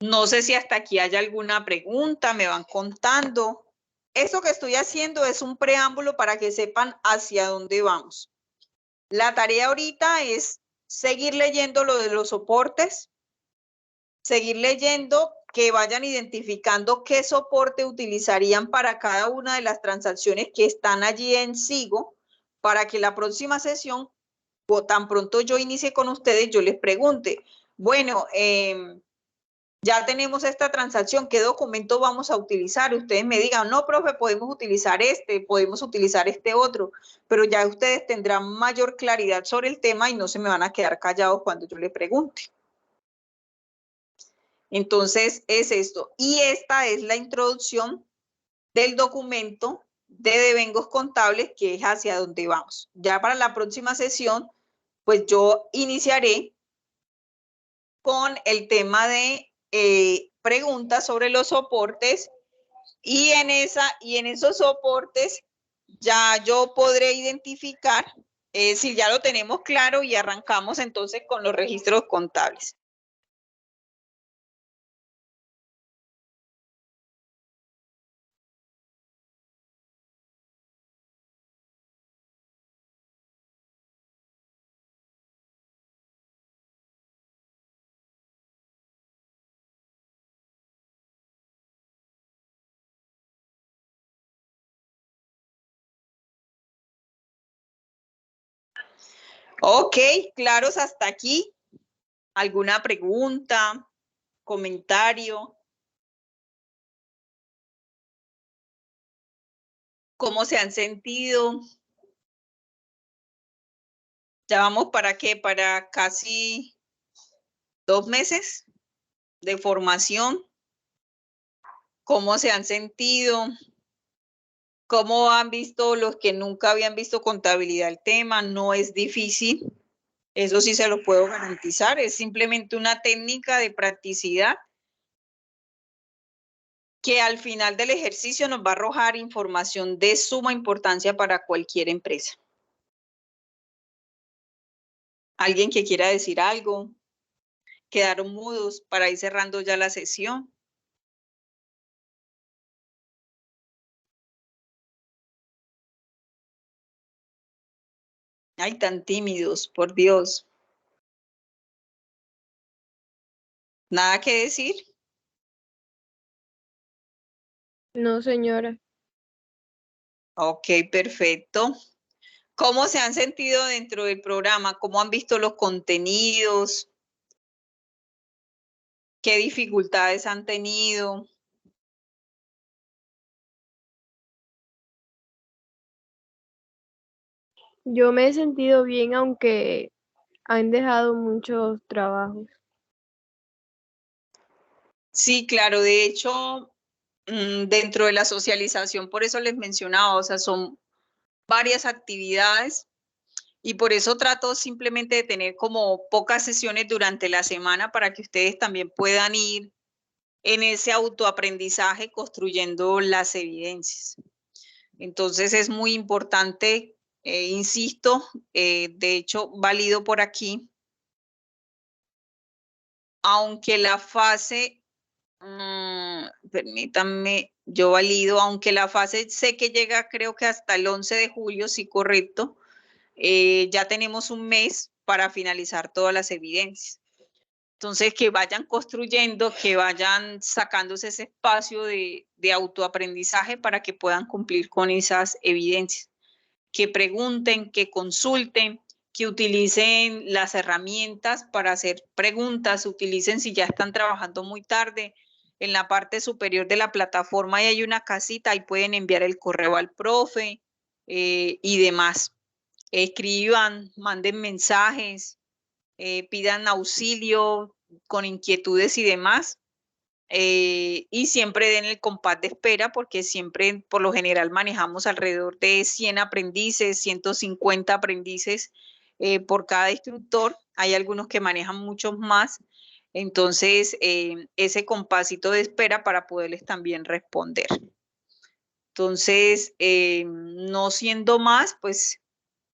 No sé si hasta aquí hay alguna pregunta, me van contando. Eso que estoy haciendo es un preámbulo para que sepan hacia dónde vamos. La tarea ahorita es seguir leyendo lo de los soportes, seguir leyendo, que vayan identificando qué soporte utilizarían para cada una de las transacciones que están allí en SIGO, para que la próxima sesión, o tan pronto yo inicie con ustedes, yo les pregunte, bueno, ya tenemos esta transacción, ¿qué documento vamos a utilizar? Ustedes me digan, no, profe, podemos utilizar este otro, pero ya ustedes tendrán mayor claridad sobre el tema y no se me van a quedar callados cuando yo le pregunte. Entonces, es esto. Y esta es la introducción del documento de devengos contables, que es hacia donde vamos. Ya para la próxima sesión, pues yo iniciaré con el tema de preguntas sobre los soportes y en esos soportes ya yo podré identificar si ya lo tenemos claro y arrancamos entonces con los registros contables. Ok, claros hasta aquí. ¿Alguna pregunta, comentario? ¿Cómo se han sentido? Ya vamos para qué, para casi 2 meses de formación. ¿Cómo se han sentido? ¿Cómo han visto los que nunca habían visto contabilidad el tema? No es difícil, eso sí se lo puedo garantizar, es simplemente una técnica de practicidad que al final del ejercicio nos va a arrojar información de suma importancia para cualquier empresa. ¿Alguien que quiera decir algo? ¿Quedaron mudos para ir cerrando ya la sesión? Ay, tan tímidos, por Dios. ¿Nada que decir? No, señora. Ok, perfecto. ¿Cómo se han sentido dentro del programa? ¿Cómo han visto los contenidos? ¿Qué dificultades han tenido? Yo me he sentido bien, aunque han dejado muchos trabajos. Sí, claro, de hecho, dentro de la socialización, por eso les mencionaba, o sea, son varias actividades y por eso trato simplemente de tener como pocas sesiones durante la semana para que ustedes también puedan ir en ese autoaprendizaje construyendo las evidencias. Entonces es muy importante, insisto, de hecho, valido por aquí, aunque la fase Permítanme, yo valido, aunque la fase sé que llega creo que hasta el 11 de julio, sí, correcto. Ya tenemos un mes para finalizar todas las evidencias. Entonces, que vayan construyendo, que vayan sacándose ese espacio de autoaprendizaje para que puedan cumplir con esas evidencias. Que pregunten, que consulten, que utilicen las herramientas para hacer preguntas, utilicen si ya están trabajando muy tarde. En la parte superior de la plataforma ahí hay una casita, ahí pueden enviar el correo al profe y demás. Escriban, manden mensajes, pidan auxilio con inquietudes y demás. Y siempre den el compás de espera porque siempre, por lo general, manejamos alrededor de 100 aprendices, 150 aprendices por cada instructor. Hay algunos que manejan muchos más. Entonces, ese compásito de espera para poderles también responder. Entonces, no siendo más, pues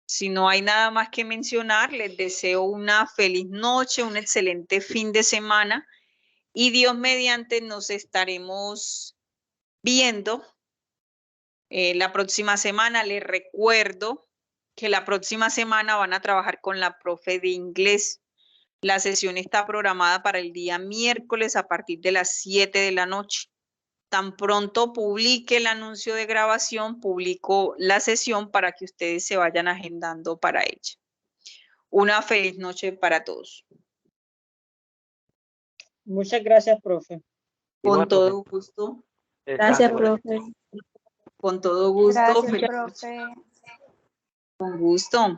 si no hay nada más que mencionar, les deseo una feliz noche, un excelente fin de semana y Dios mediante nos estaremos viendo la próxima semana. Les recuerdo que la próxima semana van a trabajar con la profe de inglés. La sesión está programada para el día miércoles a partir de las 7 de la noche. Tan pronto publique el anuncio de grabación, publico la sesión para que ustedes se vayan agendando para ella. Una feliz noche para todos. Muchas gracias, profe. Con todo gusto. Gracias, profe. Con todo gusto. Gracias, Feliz profe. noche. Con gusto.